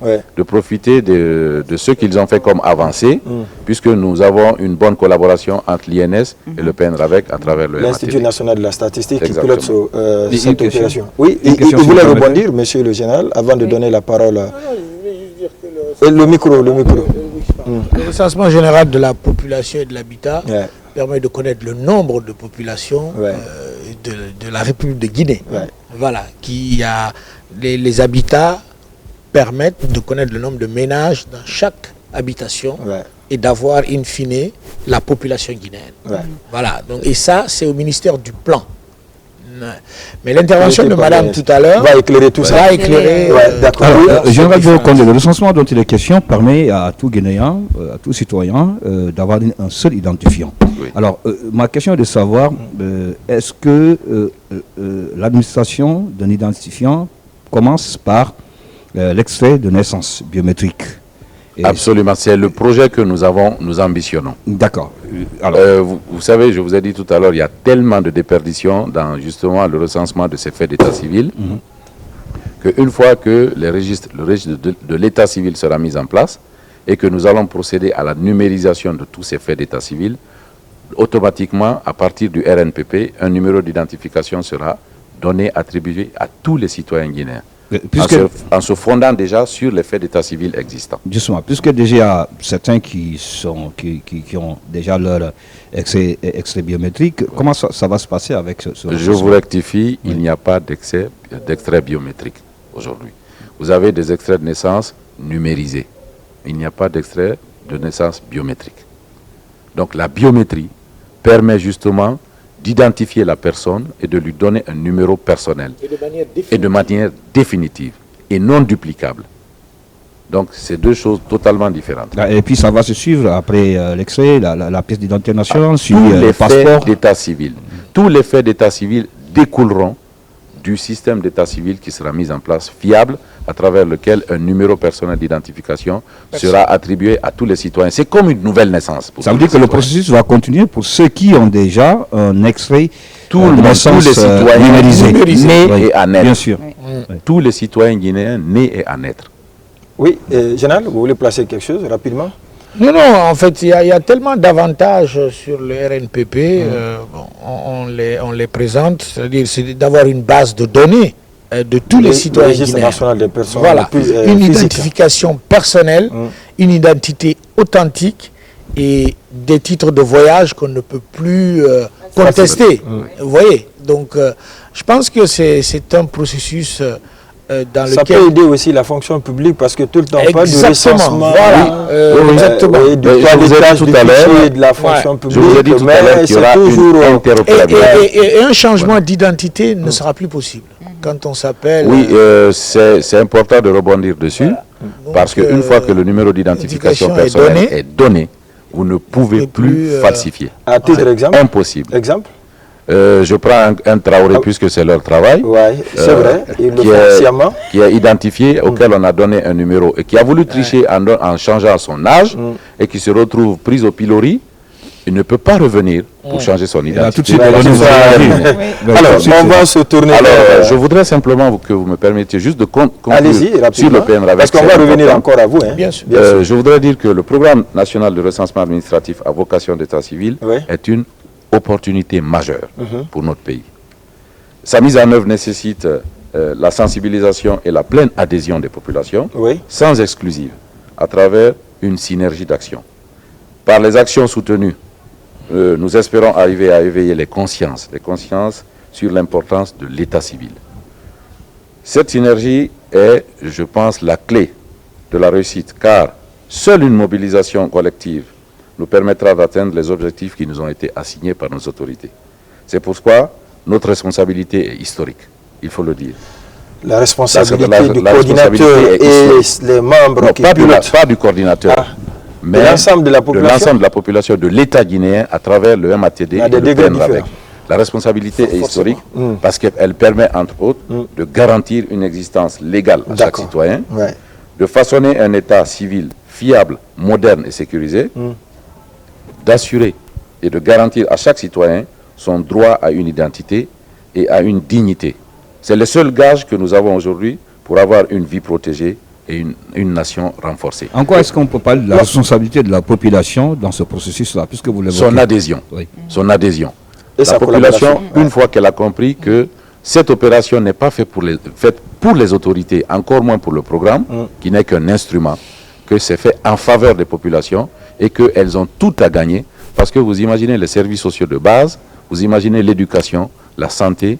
de ce qu'ils ont fait comme avancée, puisque nous avons une bonne collaboration entre l'INS et le PNRAVEC à travers l'Institut national de la statistique. Exactement. Qui pilote cette opération. Oui, il voulait rebondir, monsieur le général, avant de donner la parole. Le micro. Le recensement général de la population et de l'habitat permet de connaître le nombre de populations de la République de Guinée. Voilà, les habitats permettent de connaître le nombre de ménages dans chaque habitation et d'avoir in fine la population guinéenne. Voilà, donc, et ça c'est au ministère du Plan. Mais l'intervention de madame tout à l'heure va éclairer tout ça. D'accord. Général Condé, le recensement dont il est question permet à tout Guinéen, à tout citoyen, d'avoir un seul identifiant. Alors, ma question est de savoir, est-ce que l'administration d'un identifiant commence par l'extrait de naissance biométrique? Absolument, c'est le projet que nous ambitionnons. D'accord. Vous savez, je vous ai dit tout à l'heure, il y a tellement de déperditions dans justement le recensement de ces faits d'état civil, qu'une fois que le registre de l'état civil sera mis en place et que nous allons procéder à la numérisation de tous ces faits d'état civil, automatiquement, à partir du RNPP, un numéro d'identification sera donné, attribué à tous les citoyens guinéens. En se fondant déjà sur les faits d'état civil existants. Justement, puisque déjà il y a certains qui ont déjà leur extrait biométrique, comment ça va se passer avec ce Je vous rectifie, il n'y a pas d'extrait biométrique aujourd'hui. Vous avez des extraits de naissance numérisés. Il n'y a pas d'extrait de naissance biométrique. Donc la biométrie permet justement d'identifier la personne et de lui donner un numéro personnel et de manière définitive et non duplicable. Donc c'est deux choses totalement différentes. Et puis ça va se suivre après l'extrait, la pièce d'identité nationale, le passeport d'état civil. Tous les faits d'état civil découleront du système d'état civil qui sera mis en place, fiable, à travers lequel un numéro personnel d'identification sera attribué à tous les citoyens. C'est comme une nouvelle naissance. Ça veut dire que le processus va continuer pour ceux qui ont déjà un extrait tous les citoyens nés et à naître. Bien sûr. Tous les citoyens guinéens nés et à naître. Oui, Général, vous voulez placer quelque chose rapidement? Non, en fait, il y a tellement d'avantages sur le RNPP, on les présente, c'est-à-dire d'avoir une base de données de tous les citoyens guinéens. National des personnes. Voilà, une identification personnelle, une identité authentique et des titres de voyage qu'on ne peut plus contester. Vous voyez, donc je pense que c'est un processus dans ça lequel... peut aider aussi la fonction publique parce que tout le temps pas de recensement. Voilà, exactement. Du toilettage tout à l'heure de la fonction publique. Je vous ai dit tout à l'heure qu'il y aura une interopérabilité. Et un changement d'identité ne sera plus possible quand on s'appelle... Oui, c'est important de rebondir dessus parce qu'une fois que le numéro d'identification personnelle est donné, vous ne pouvez plus falsifier. À titre d'exemple. Impossible. Exemple. Je prends un Traoré puisque c'est leur travail. Oui, c'est vrai. Ils le font sciemment. Qui est identifié, auquel on a donné un numéro et qui a voulu tricher en changeant son âge et qui se retrouve pris au pilori. Il ne peut pas revenir pour changer son identité. Alors, on va se tourner. Alors, je voudrais simplement que vous me permettiez juste de conclure sur le PNRAVEC. Parce qu'on va revenir encore à vous. Bien sûr. Je voudrais dire que le programme national de recensement administratif à vocation d'état civil est une opportunité majeure pour notre pays. Sa mise en œuvre nécessite la sensibilisation et la pleine adhésion des populations, sans exclusive, à travers une synergie d'actions. Par les actions soutenues, nous espérons arriver à éveiller les consciences sur l'importance de l'état civil. Cette synergie est, je pense, la clé de la réussite, car seule une mobilisation collective nous permettra d'atteindre les objectifs qui nous ont été assignés par nos autorités. C'est pourquoi notre responsabilité est historique, il faut le dire. La responsabilité du coordinateur et les membres qui pilotent. Pas du coordinateur, mais de l'ensemble de la population, de l'État guinéen à travers le MATD et le PNRAVEC. La responsabilité est historique parce qu'elle permet, entre autres, de garantir une existence légale à chaque citoyen, de façonner un État civil fiable, moderne et sécurisé, d'assurer et de garantir à chaque citoyen son droit à une identité et à une dignité. C'est le seul gage que nous avons aujourd'hui pour avoir une vie protégée et une nation renforcée. En quoi est-ce qu'on peut parler de la responsabilité de la population dans ce processus-là, puisque vous l'évoquez? Son adhésion. Oui. Son adhésion. Et la population, une fois qu'elle a compris que cette opération n'est pas faite pour les autorités, encore moins pour le programme, qui n'est qu'un instrument, que c'est fait en faveur des populations et qu'elles ont tout à gagner, parce que vous imaginez les services sociaux de base, vous imaginez l'éducation, la santé,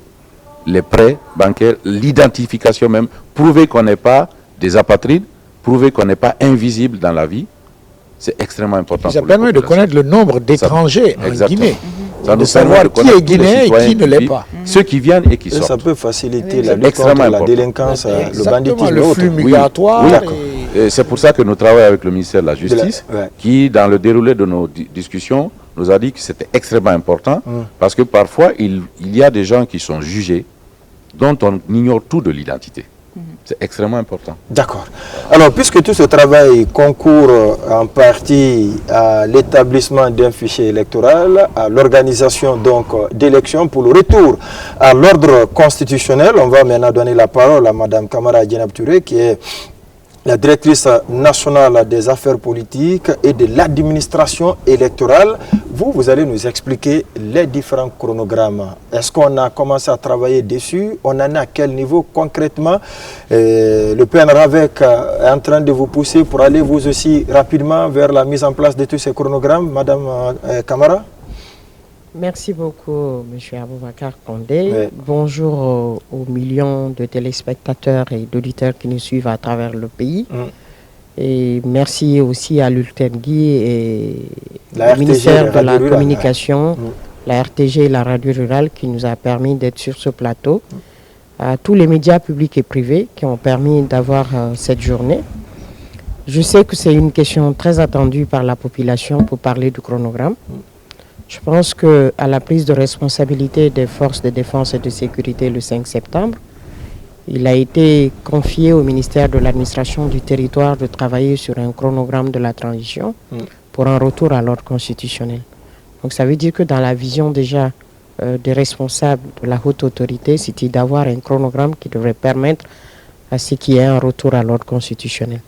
les prêts bancaires, l'identification même, prouver qu'on n'est pas des apatrides, prouver qu'on n'est pas invisible dans la vie, c'est extrêmement important. Ça permet de connaître le nombre d'étrangers en Guinée. Ça de savoir qui est guinéen et qui ne l'est pas. Ceux qui viennent et qui sortent. Ça peut faciliter la lutte contre la délinquance, le banditisme, le flux migratoire. C'est pour ça que nous travaillons avec le ministère de la Justice, qui, dans le déroulé de nos discussions, nous a dit que c'était extrêmement important, parce que parfois, il y a des gens qui sont jugés, dont on ignore tout de l'identité. C'est extrêmement important. D'accord. Alors, puisque tout ce travail concourt en partie à l'établissement d'un fichier électoral, à l'organisation donc d'élections pour le retour à l'ordre constitutionnel, on va maintenant donner la parole à Mme Kamara Djenab Touré, qui est la directrice nationale des affaires politiques et de l'administration électorale. Vous allez nous expliquer les différents chronogrammes. Est-ce qu'on a commencé à travailler dessus? On en est à quel niveau concrètement? Le PNRAVEC est en train de vous pousser pour aller vous aussi rapidement vers la mise en place de tous ces chronogrammes, Madame Kamara? Merci beaucoup, M. Aboubakar Condé. Oui. Bonjour aux millions de téléspectateurs et d'auditeurs qui nous suivent à travers le pays. Et merci aussi à l'ULTENGui et le ministère de la Communication, la RTG et la radio rurale qui nous a permis d'être sur ce plateau. À tous les médias publics et privés qui ont permis d'avoir cette journée. Je sais que c'est une question très attendue par la population pour parler du chronogramme. Je pense qu'à la prise de responsabilité des forces de défense et de sécurité le 5 septembre, il a été confié au ministère de l'administration du territoire de travailler sur un chronogramme de la transition pour un retour à l'ordre constitutionnel. Donc ça veut dire que dans la vision déjà des responsables de la haute autorité, c'était d'avoir un chronogramme qui devrait permettre à ce qu'il y ait un retour à l'ordre constitutionnel.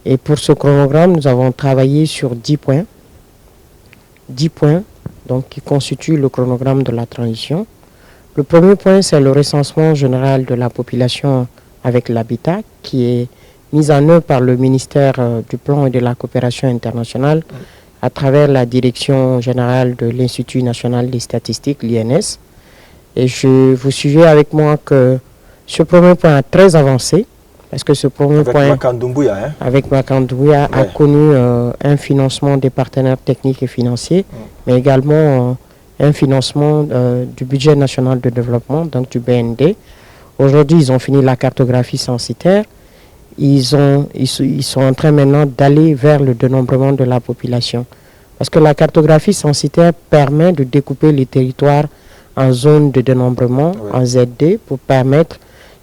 Et pour ce chronogramme, nous avons travaillé sur 10 points. 10 points donc, qui constituent le chronogramme de la transition. Le premier point, c'est le recensement général de la population avec l'habitat, qui est mis en œuvre par le ministère du Plan et de la Coopération internationale à travers la Direction générale de l'Institut national des statistiques, l'INS. Et vous suivez avec moi que ce premier point est très avancé, parce que ce premier point, avec Makan Doumbouya, a connu un financement des partenaires techniques et financiers, mais également un financement du budget national de développement, donc du BND. Aujourd'hui, ils ont fini la cartographie censitaire. Ils sont en train maintenant d'aller vers le dénombrement de la population. Parce que la cartographie censitaire permet de découper les territoires en zones de dénombrement, en ZD, pour permettre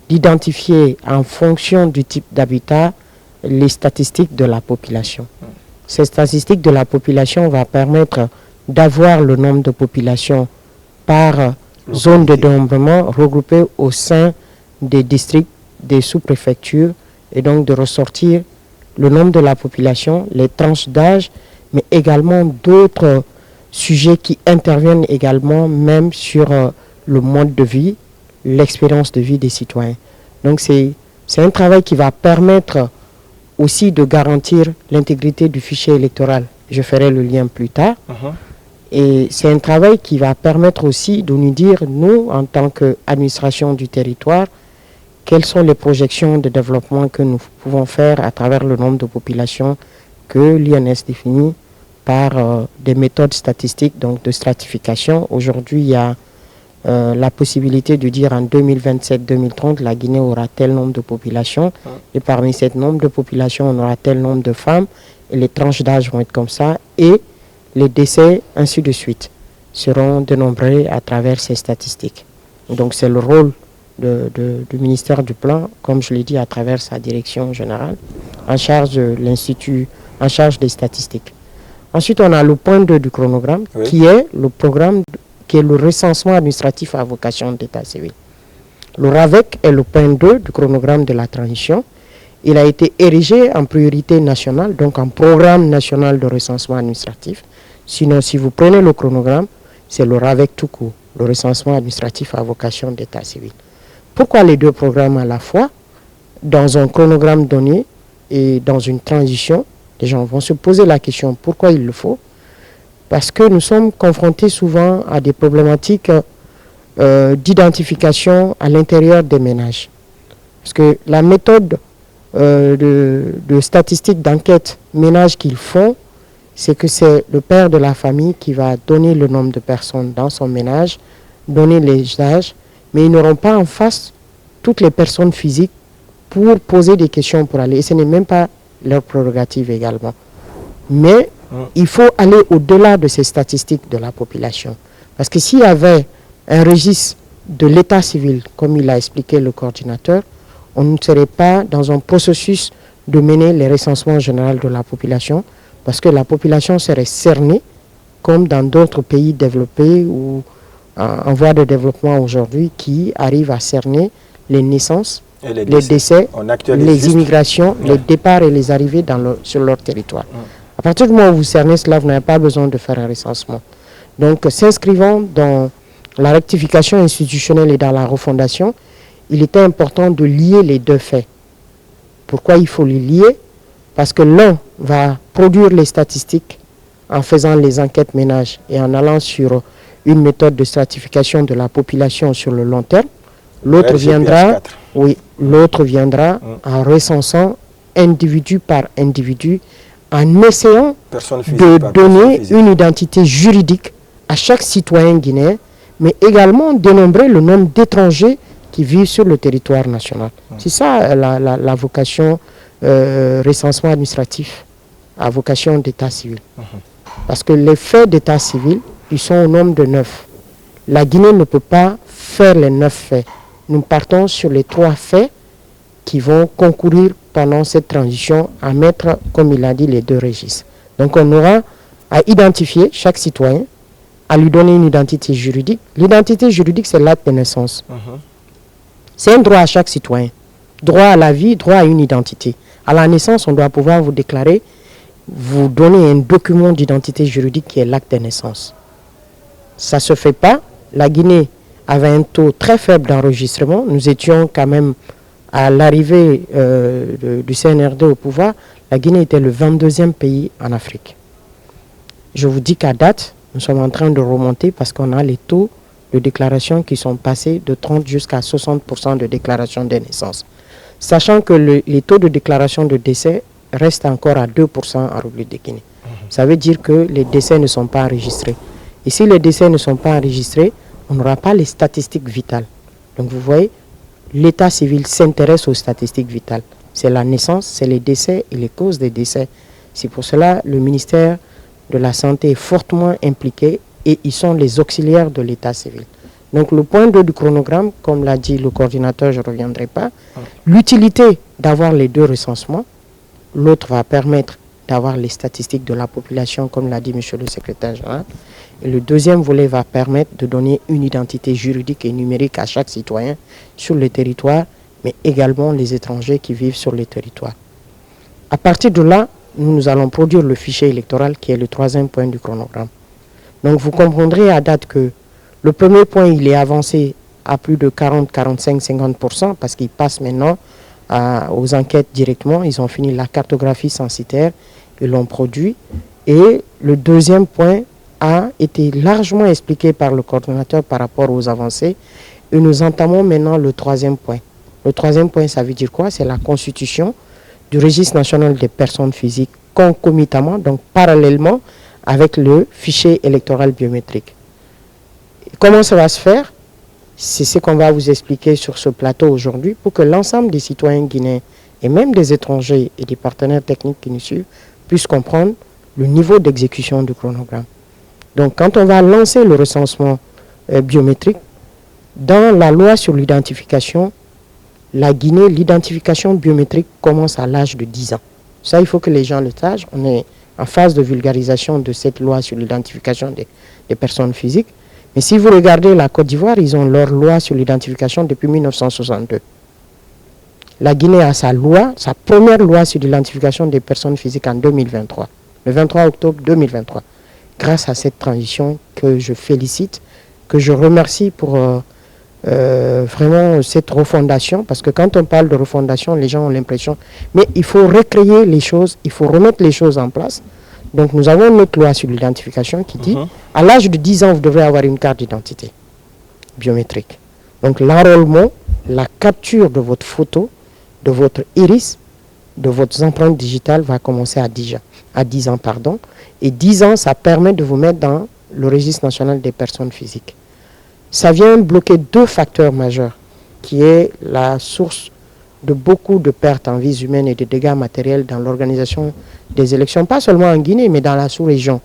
d'identifier en fonction du type d'habitat les statistiques de la population. Ces statistiques de la population vont permettre d'avoir le nombre de populations par zone de dénombrement regroupées au sein des districts, des sous-préfectures, et donc de ressortir le nombre de la population, les tranches d'âge, mais également d'autres sujets qui interviennent également même sur le mode de vie, l'expérience de vie des citoyens. Donc c'est un travail qui va permettre aussi de garantir l'intégrité du fichier électoral. Je ferai le lien plus tard. Et c'est un travail qui va permettre aussi de nous dire, nous, en tant qu'administration du territoire, quelles sont les projections de développement que nous pouvons faire à travers le nombre de populations que l'INS définit par des méthodes statistiques, donc de stratification. Aujourd'hui, il y a la possibilité de dire en 2027-2030, la Guinée aura tel nombre de populations, et parmi ce nombre de populations, on aura tel nombre de femmes, et les tranches d'âge vont être comme ça, et les décès, ainsi de suite, seront dénombrés à travers ces statistiques. Donc c'est le rôle du ministère du Plan, comme je l'ai dit, à travers sa direction générale, en charge de l'Institut, en charge des statistiques. Ensuite, on a le point 2 du chronogramme, qui est le programme, qui est le recensement administratif à vocation d'état civil. Le RAVEC est le point 2 du chronogramme de la transition. Il a été érigé en priorité nationale, donc en programme national de recensement administratif. Sinon, si vous prenez le chronogramme, c'est le RAVEC tout court, le recensement administratif à vocation d'état civil. Pourquoi les deux programmes à la fois? Dans un chronogramme donné et dans une transition, les gens vont se poser la question pourquoi il le faut. Parce que nous sommes confrontés souvent à des problématiques d'identification à l'intérieur des ménages. Parce que la méthode de statistiques d'enquête ménage qu'ils font, c'est que c'est le père de la famille qui va donner le nombre de personnes dans son ménage, donner les âges, mais ils n'auront pas en face toutes les personnes physiques pour poser des questions pour aller. Et ce n'est même pas leur prérogative également. Mais il faut aller au-delà de ces statistiques de la population. Parce que s'il y avait un registre de l'état civil, comme il a expliqué le coordinateur, on ne serait pas dans un processus de mener les recensements généraux de la population, parce que la population serait cernée, comme dans d'autres pays développés ou en voie de développement aujourd'hui, qui arrivent à cerner les naissances, les décès, les immigrations, les départs et les arrivées sur leur territoire. À partir du moment où vous cernez cela, vous n'avez pas besoin de faire un recensement. Donc, s'inscrivant dans la rectification institutionnelle et dans la refondation, il était important de lier les deux faits. Pourquoi il faut les lier? Parce que l'un va produire les statistiques en faisant les enquêtes ménages et en allant sur une méthode de stratification de la population sur le long terme. L'autre viendra, en recensant individu par individu, en essayant de donner une identité juridique à chaque citoyen guinéen, mais également dénombrer le nombre d'étrangers qui vivent sur le territoire national. C'est ça la vocation recensement administratif à vocation d'état civil. Parce que les faits d'état civil, ils sont au nombre de 9. La Guinée ne peut pas faire les 9 faits. Nous partons sur les 3 faits qui vont concourir pendant cette transition à mettre, comme il a dit, les 2 registres. Donc on aura à identifier chaque citoyen, à lui donner une identité juridique. L'identité juridique, c'est l'acte de naissance. C'est un droit à chaque citoyen. Droit à la vie, droit à une identité. À la naissance, on doit pouvoir vous déclarer, vous donner un document d'identité juridique qui est l'acte de naissance. Ça ne se fait pas. La Guinée avait un taux très faible d'enregistrement. Nous étions quand même, à l'arrivée du CNRD au pouvoir, la Guinée était le 22e pays en Afrique. Je vous dis qu'à date, nous sommes en train de remonter parce qu'on a les taux de déclaration qui sont passés de 30 jusqu'à 60% de déclaration des naissances. Sachant que les taux de déclaration de décès restent encore à 2% en République de Guinée. Ça veut dire que les décès ne sont pas enregistrés. Et si les décès ne sont pas enregistrés, on n'aura pas les statistiques vitales. Donc vous voyez, l'état civil s'intéresse aux statistiques vitales. C'est la naissance, c'est les décès et les causes des décès. C'est pour cela que le ministère de la Santé est fortement impliqué et ils sont les auxiliaires de l'état civil. Donc le point 2 du chronogramme, comme l'a dit le coordinateur, je ne reviendrai pas, l'utilité d'avoir les 2 recensements, l'autre va permettre d'avoir les statistiques de la population, comme l'a dit monsieur le secrétaire général, et le deuxième volet va permettre de donner une identité juridique et numérique à chaque citoyen sur le territoire, mais également les étrangers qui vivent sur le territoire. À partir de là, nous allons produire le fichier électoral qui est le 3e point du chronogramme. Donc vous comprendrez à date que le premier point, il est avancé à plus de 40, 45, 50% parce qu'ils passent maintenant aux enquêtes directement. Ils ont fini la cartographie censitaire, ils l'ont produit. Et le deuxième point a été largement expliqué par le coordonnateur par rapport aux avancées. Et nous entamons maintenant le 3e point. Le 3e point, ça veut dire quoi? C'est la constitution du registre national des personnes physiques concomitamment, donc parallèlement avec le fichier électoral biométrique. Comment ça va se faire? C'est ce qu'on va vous expliquer sur ce plateau aujourd'hui pour que l'ensemble des citoyens guinéens et même des étrangers et des partenaires techniques qui nous suivent puissent comprendre le niveau d'exécution du chronogramme. Donc quand on va lancer le recensement biométrique, Dans la loi sur l'identification, la Guinée, l'identification biométrique commence à l'âge de 10 ans. Ça, il faut que les gens le sachent. On est en phase de vulgarisation de cette loi sur l'identification des personnes physiques. Mais si vous regardez la Côte d'Ivoire, ils ont leur loi sur l'identification depuis 1962. La Guinée a sa loi, sa première loi sur l'identification des personnes physiques en 2023, le 23 octobre 2023. Grâce à cette transition que je félicite, que je remercie pour vraiment cette refondation, parce que quand on parle de refondation, les gens ont l'impression, mais il faut recréer les choses, il faut remettre les choses en place. Donc nous avons notre loi sur l'identification qui dit, à l'âge de 10 ans, vous devrez avoir une carte d'identité biométrique. Donc l'enrôlement, la capture de votre photo, de votre iris, de votre empreinte digitale va commencer à 10 ans. Et 10 ans, ça permet de vous mettre dans le registre national des personnes physiques. Ça vient bloquer 2 facteurs majeurs, qui est la source de beaucoup de pertes en vies humaines et de dégâts matériels dans l'organisation des élections, pas seulement en Guinée, mais dans la sous-région.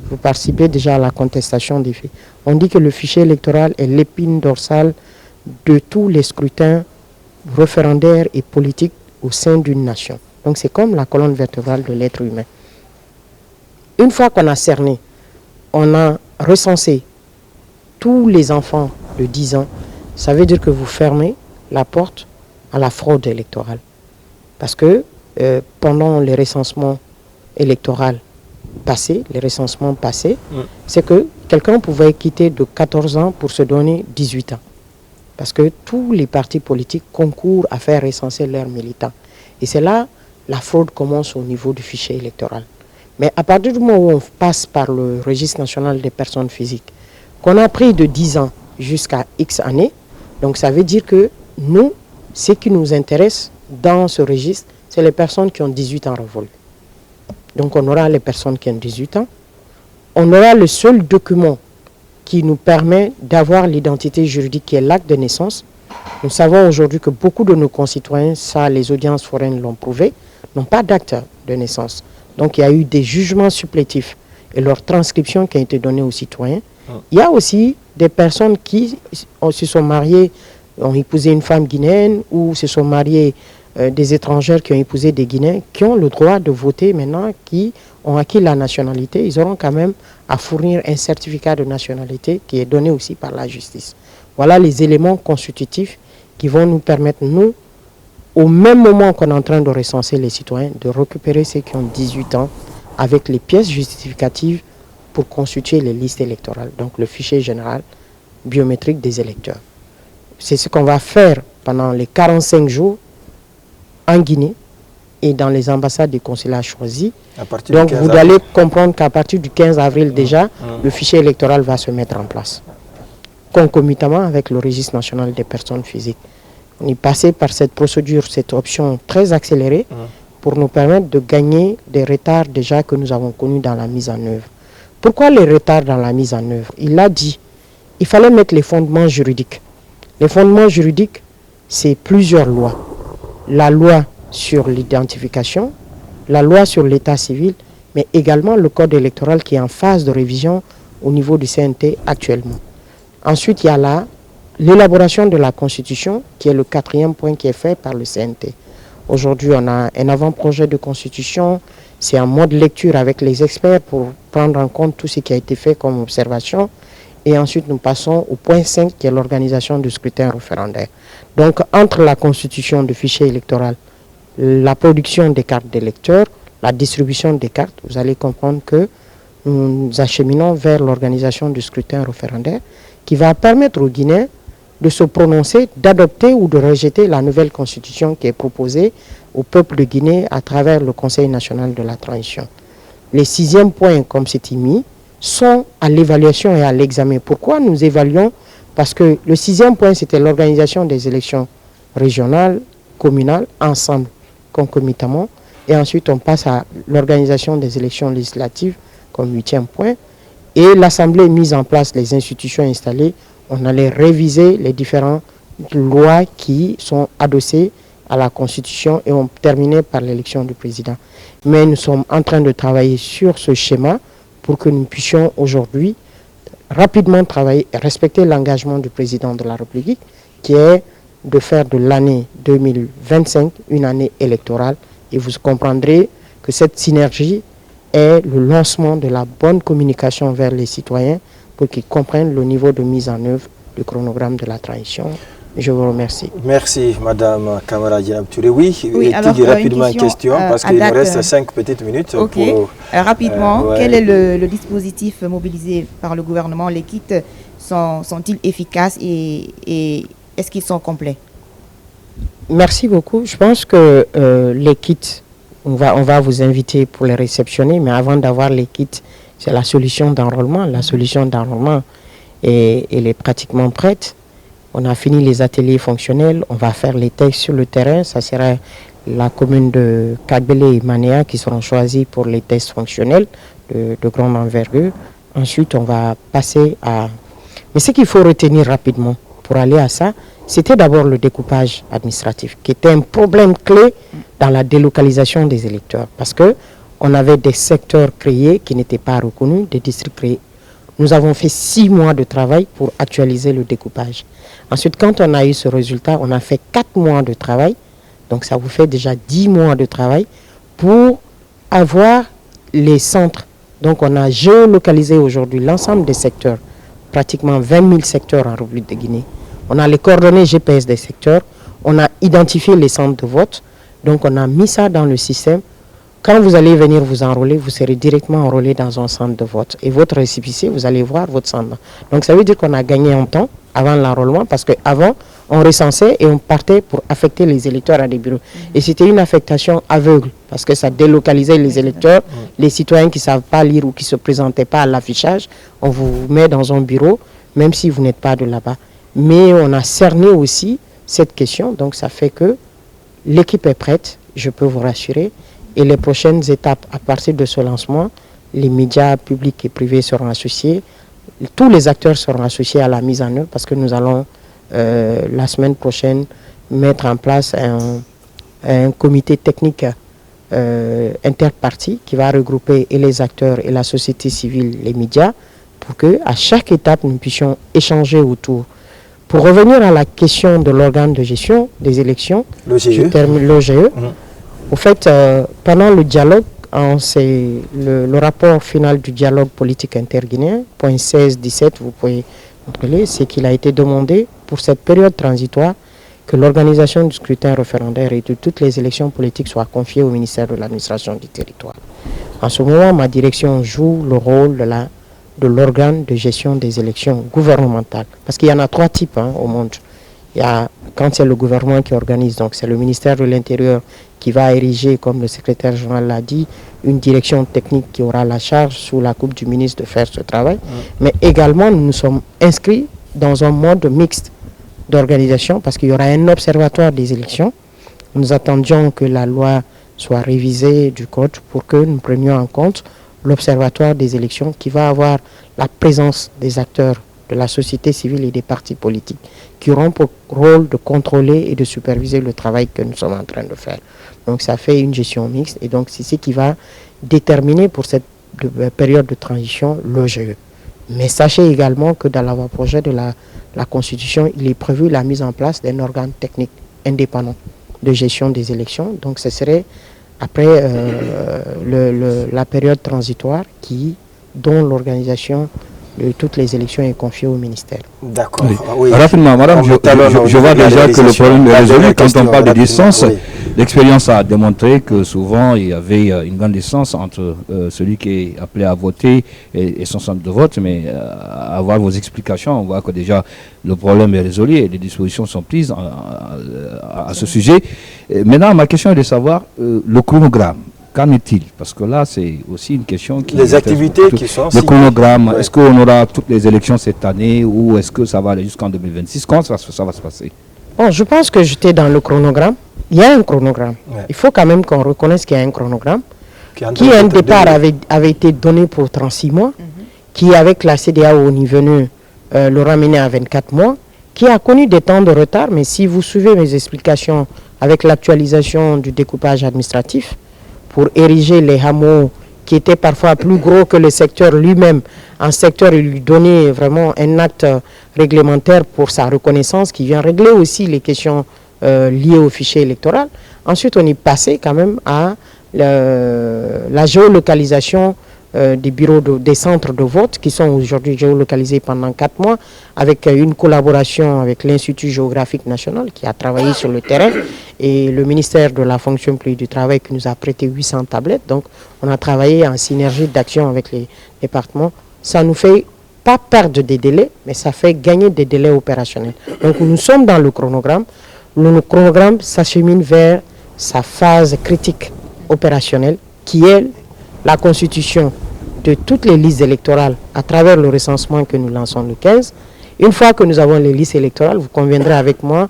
Vous participez déjà à la contestation des faits. On dit que le fichier électoral est l'épine dorsale de tous les scrutins référendaires et politiques au sein d'une nation. Donc c'est comme la colonne vertébrale de l'être humain. Une fois qu'on a cerné, on a recensé tous les enfants de 10 ans, ça veut dire que vous fermez la porte à la fraude électorale. Parce que pendant les recensements électoraux passés, c'est que quelqu'un pouvait quitter de 14 ans pour se donner 18 ans. Parce que tous les partis politiques concourent à faire recenser leurs militants. Et c'est là la fraude commence au niveau du fichier électoral. Mais à partir du moment où on passe par le registre national des personnes physiques, qu'on a pris de 10 ans jusqu'à X années, donc ça veut dire que nous, ce qui nous intéresse dans ce registre, c'est les personnes qui ont 18 ans révolus. Donc on aura les personnes qui ont 18 ans. On aura le seul document qui nous permet d'avoir l'identité juridique qui est l'acte de naissance. Nous savons aujourd'hui que beaucoup de nos concitoyens, ça les audiences foraines l'ont prouvé, n'ont pas d'acte de naissance. Donc il y a eu des jugements supplétifs et leur transcription qui a été donnée aux citoyens. Il y a aussi des personnes qui se sont mariées, ont épousé une femme guinéenne ou se sont mariées des étrangères qui ont épousé des Guinéens, qui ont le droit de voter maintenant, qui ont acquis la nationalité. Ils auront quand même à fournir un certificat de nationalité qui est donné aussi par la justice. Voilà les éléments constitutifs qui vont nous permettre, nous, au même moment qu'on est en train de recenser les citoyens, de récupérer ceux qui ont 18 ans avec les pièces justificatives pour constituer les listes électorales, donc le fichier général biométrique des électeurs. C'est ce qu'on va faire pendant les 45 jours en Guinée et dans les ambassades des consulats choisis. Donc vous allez comprendre qu'à partir du 15 avril déjà, le fichier électoral va se mettre en place, concomitamment avec le registre national des personnes physiques. On est passé par cette procédure, cette option très accélérée pour nous permettre de gagner des retards déjà que nous avons connus dans la mise en œuvre. Pourquoi les retards dans la mise en œuvre? Il l'a dit, il fallait mettre les fondements juridiques. Les fondements juridiques, c'est plusieurs lois. La loi sur l'identification, la loi sur l'état civil, mais également le code électoral qui est en phase de révision au niveau du CNT actuellement. Ensuite, il y a l'élaboration de la Constitution, qui est le 4e point qui est fait par le CNT. Aujourd'hui, on a un avant-projet de Constitution, c'est en mode lecture avec les experts pour prendre en compte tout ce qui a été fait comme observation. Et ensuite, nous passons au point 5, qui est l'organisation du scrutin référendaire. Donc, entre la constitution du fichier électoral, la production des cartes d'électeurs, la distribution des cartes, vous allez comprendre que nous nous acheminons vers l'organisation du scrutin référendaire qui va permettre aux Guinéens de se prononcer, d'adopter ou de rejeter la nouvelle constitution qui est proposée au peuple de Guinée à travers le Conseil national de la transition. Les 6e points, comme c'est mis, sont à l'évaluation et à l'examen. Pourquoi nous évaluons? Parce que le 6e point, c'était l'organisation des élections régionales, communales, ensemble, concomitamment. Et ensuite, on passe à l'organisation des élections législatives comme 8e point. Et l'Assemblée mise en place, les institutions installées, on allait réviser les différentes lois qui sont adossées à la Constitution et on terminait par l'élection du président. Mais nous sommes en train de travailler sur ce schéma pour que nous puissions aujourd'hui rapidement travailler et respecter l'engagement du président de la République, qui est de faire de l'année 2025 une année électorale. Et vous comprendrez que cette synergie est le lancement de la bonne communication vers les citoyens pour qu'ils comprennent le niveau de mise en œuvre du chronogramme de la transition. Je vous remercie. Merci, Madame Kamara Djenab Touré. Oui, alors, rapidement une question parce qu'il nous reste 5 petites minutes. Rapidement, quel est le dispositif mobilisé par le gouvernement? Les kits sont-ils efficaces et est-ce qu'ils sont complets? Merci beaucoup. Je pense que les kits, on va vous inviter pour les réceptionner, mais avant d'avoir les kits, c'est la solution d'enrôlement. La solution d'enrôlement, elle est pratiquement prête. On a fini les ateliers fonctionnels, on va faire les tests sur le terrain. Ça sera la commune de Kagbele et Manéa qui seront choisis pour les tests fonctionnels de grande envergure. Ensuite, on va passer à... Mais ce qu'il faut retenir rapidement pour aller à ça, c'était d'abord le découpage administratif, qui était un problème clé dans la délocalisation des électeurs. Parce qu'on avait des secteurs créés qui n'étaient pas reconnus, des districts créés. Nous avons fait 6 mois de travail pour actualiser le découpage. Ensuite, quand on a eu ce résultat, on a fait 4 mois de travail. Donc, ça vous fait déjà 10 mois de travail pour avoir les centres. Donc, on a géolocalisé aujourd'hui l'ensemble des secteurs, pratiquement 20 000 secteurs en République de Guinée. On a les coordonnées GPS des secteurs. On a identifié les centres de vote. Donc, on a mis ça dans le système. Quand vous allez venir vous enrôler, vous serez directement enrôlé dans un centre de vote. Et votre récépissé, vous allez voir votre centre. Donc, ça veut dire qu'on a gagné en temps avant l'enrôlement, parce qu'avant, on recensait et on partait pour affecter les électeurs à des bureaux. Et c'était une affectation aveugle, parce que ça délocalisait les électeurs, les citoyens qui ne savent pas lire ou qui ne se présentaient pas à l'affichage. On vous met dans un bureau, même si vous n'êtes pas de là-bas. Mais on a cerné aussi cette question, donc ça fait que l'équipe est prête, je peux vous rassurer. Et les prochaines étapes, à partir de ce lancement, les médias publics et privés seront associés. Tous les acteurs seront associés à la mise en œuvre parce que nous allons, la semaine prochaine, mettre en place un comité technique interparti qui va regrouper et les acteurs et la société civile, les médias, pour qu'à chaque étape, nous puissions échanger autour. Pour revenir à la question de l'organe de gestion des élections, je termine l'OGE. Au fait, pendant le dialogue, c'est le rapport final du dialogue politique interguinéen, point 16-17, vous pouvez contrôler, c'est qu'il a été demandé pour cette période transitoire que l'organisation du scrutin référendaire et de toutes les élections politiques soit confiée au ministère de l'administration du territoire. En ce moment, ma direction joue le rôle de l'organe de gestion des élections gouvernementales. Parce qu'il y en a 3 types au monde. Il y a, quand c'est le gouvernement qui organise, donc c'est le ministère de l'Intérieur qui va ériger, comme le secrétaire général l'a dit, une direction technique qui aura la charge sous la coupe du ministre de faire ce travail. Mais également, nous nous sommes inscrits dans un mode mixte d'organisation parce qu'il y aura un observatoire des élections. Nous attendions que la loi soit révisée du code pour que nous prenions en compte l'observatoire des élections qui va avoir la présence des acteurs de la société civile et des partis politiques qui auront pour rôle de contrôler et de superviser le travail que nous sommes en train de faire. Donc ça fait une gestion mixte et donc c'est ce qui va déterminer pour cette période de transition l'OGE. Mais sachez également que dans l'avant-projet de la Constitution, il est prévu la mise en place d'un organe technique indépendant de gestion des élections. Donc ce serait après la période transitoire dont l'organisation de toutes les élections est confiée au ministère. D'accord. Oui. Rapidement, madame, je vois déjà que le problème est résolu. Quand on parle de distance, l'expérience a démontré que souvent il y avait une grande distance entre celui qui est appelé à voter et son centre de vote. Mais à voir vos explications, on voit que déjà le problème est résolu et des dispositions sont prises à ce sujet. Maintenant, ma question est de savoir le chronogramme. Qu'en est-il? Parce que là, c'est aussi une question qui... Les activités qui sont... Le chronogramme, est-ce qu'on aura toutes les élections cette année ou est-ce que ça va aller jusqu'en 2026? Comment ça va se passer? Bon, je pense que j'étais dans le chronogramme. Il y a un chronogramme. Ouais. Il faut quand même qu'on reconnaisse qu'il y a un chronogramme qui, à un départ, avait été donné pour 36 mois, qui, avec la CEDEAO au niveau venu, le ramenait à 24 mois, qui a connu des temps de retard, mais si vous suivez mes explications avec l'actualisation du découpage administratif, pour ériger les hameaux qui était parfois plus gros que le secteur lui-même. Un secteur, il lui donnait vraiment un acte réglementaire pour sa reconnaissance qui vient régler aussi les questions liées au fichier électoral. Ensuite, on est passé quand même à la géolocalisation des bureaux, des centres de vote qui sont aujourd'hui géolocalisés pendant 4 mois avec une collaboration avec l'Institut géographique national qui a travaillé sur le terrain et le ministère de la fonction publique du travail qui nous a prêté 800 tablettes. Donc, on a travaillé en synergie d'action avec les départements. Ça nous fait pas perdre des délais, mais ça fait gagner des délais opérationnels. Donc, nous sommes dans le chronogramme. Le chronogramme s'achemine vers sa phase critique opérationnelle qui est la constitution de toutes les listes électorales à travers le recensement que nous lançons le 15. Une fois que nous avons les listes électorales, vous conviendrez avec moi,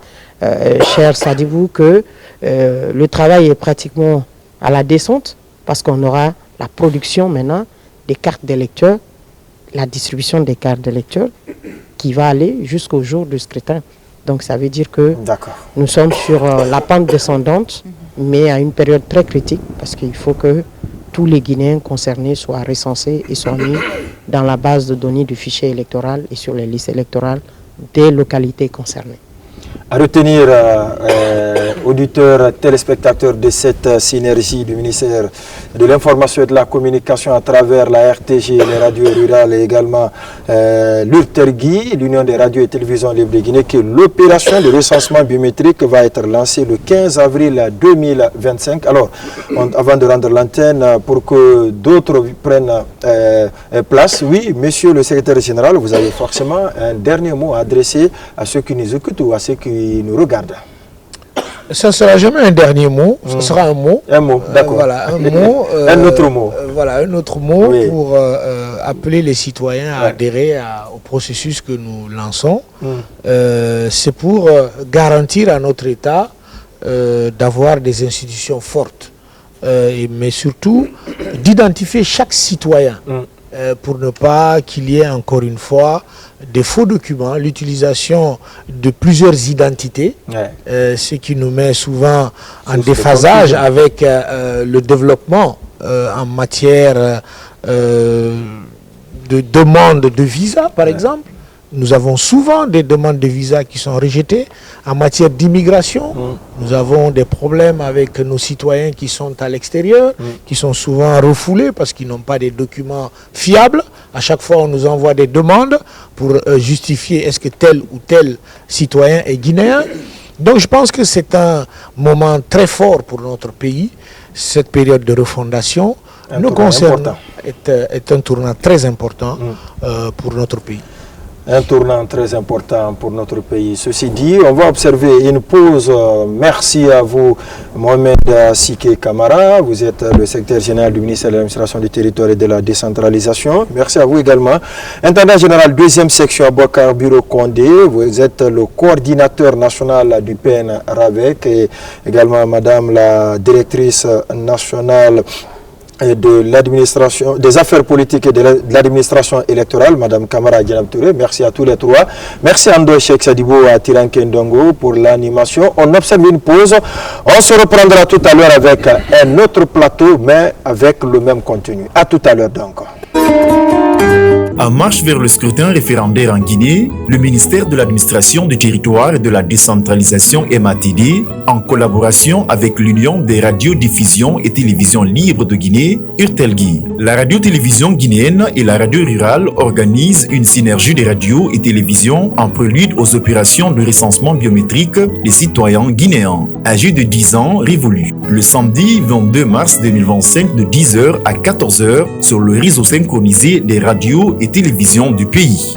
cher Sadibou, que le travail est pratiquement à la descente parce qu'on aura la production maintenant des cartes d'électeurs, la distribution des cartes d'électeurs qui va aller jusqu'au jour du scrutin. Donc ça veut dire que nous sommes sur la pente descendante, mais à une période très critique parce qu'il faut que tous les Guinéens concernés soient recensés et soient mis dans la base de données du fichier électoral et sur les listes électorales des localités concernées. À retenir, auditeurs, téléspectateurs de cette synergie du ministère de l'Information et de la Communication à travers la RTG, les radios rurales et également l'URTERGI, l'Union des radios et télévisions libres de Guinée, que l'opération de recensement biométrique va être lancée le 15 avril 2025. Alors, avant de rendre l'antenne, pour que d'autres prennent place, oui, monsieur le secrétaire général, vous avez forcément un dernier mot à adresser à ceux qui nous écoutent ou à ceux qui nous regardent. Ça ne sera jamais un dernier mot, ça sera un mot. Un mot, d'accord. Voilà, un mot. Un autre mot. Voilà, un autre mot oui. Pour appeler les citoyens à adhérer au processus que nous lançons. C'est pour garantir à notre État d'avoir des institutions fortes, mais surtout d'identifier chaque citoyen. Pour ne pas qu'il y ait encore une fois des faux documents, l'utilisation de plusieurs identités, ce qui nous met souvent en déphasage avec le développement en matière de demande de visa, par exemple. Nous avons souvent des demandes de visa qui sont rejetées. En matière d'immigration, nous avons des problèmes avec nos citoyens qui sont à l'extérieur, qui sont souvent refoulés parce qu'ils n'ont pas des documents fiables. À chaque fois, on nous envoie des demandes pour justifier est-ce que tel ou tel citoyen est guinéen. Donc je pense que c'est un moment très fort pour notre pays. Cette période de refondation nous concerne, est un tournant très important pour notre pays. Un tournant très important pour notre pays. Ceci dit, on va observer une pause. Merci à vous, Mohamed Siké Kamara. Vous êtes le secrétaire général du ministère de l'Administration du Territoire et de la Décentralisation. Merci à vous également. Intendant général, 2e section à Bouakar Bureau Condé. Vous êtes le coordinateur national du PN RAVEC et également Madame la directrice nationale de l'administration, des affaires politiques et de l'administration électorale, Madame Kamara Djenab Touré. Merci à tous les trois. Merci Ando Cheikh Sadibou à Tiranké Ndongo pour l'animation. On observe une pause. On se reprendra tout à l'heure avec un autre plateau, mais avec le même contenu. À tout à l'heure donc. En marche vers le scrutin référendaire en Guinée, le ministère de l'Administration du Territoire et de la Décentralisation MATD, en collaboration avec l'Union des radiodiffusions et télévisions libres de Guinée, URTELGI, la radio-télévision guinéenne et la radio rurale organisent une synergie des radios et télévisions en prélude aux opérations de recensement biométrique des citoyens guinéens, âgés de 10 ans révolus, le samedi 22 mars 2025 de 10h à 14h sur le réseau synchronisé des radios et télévisions du pays.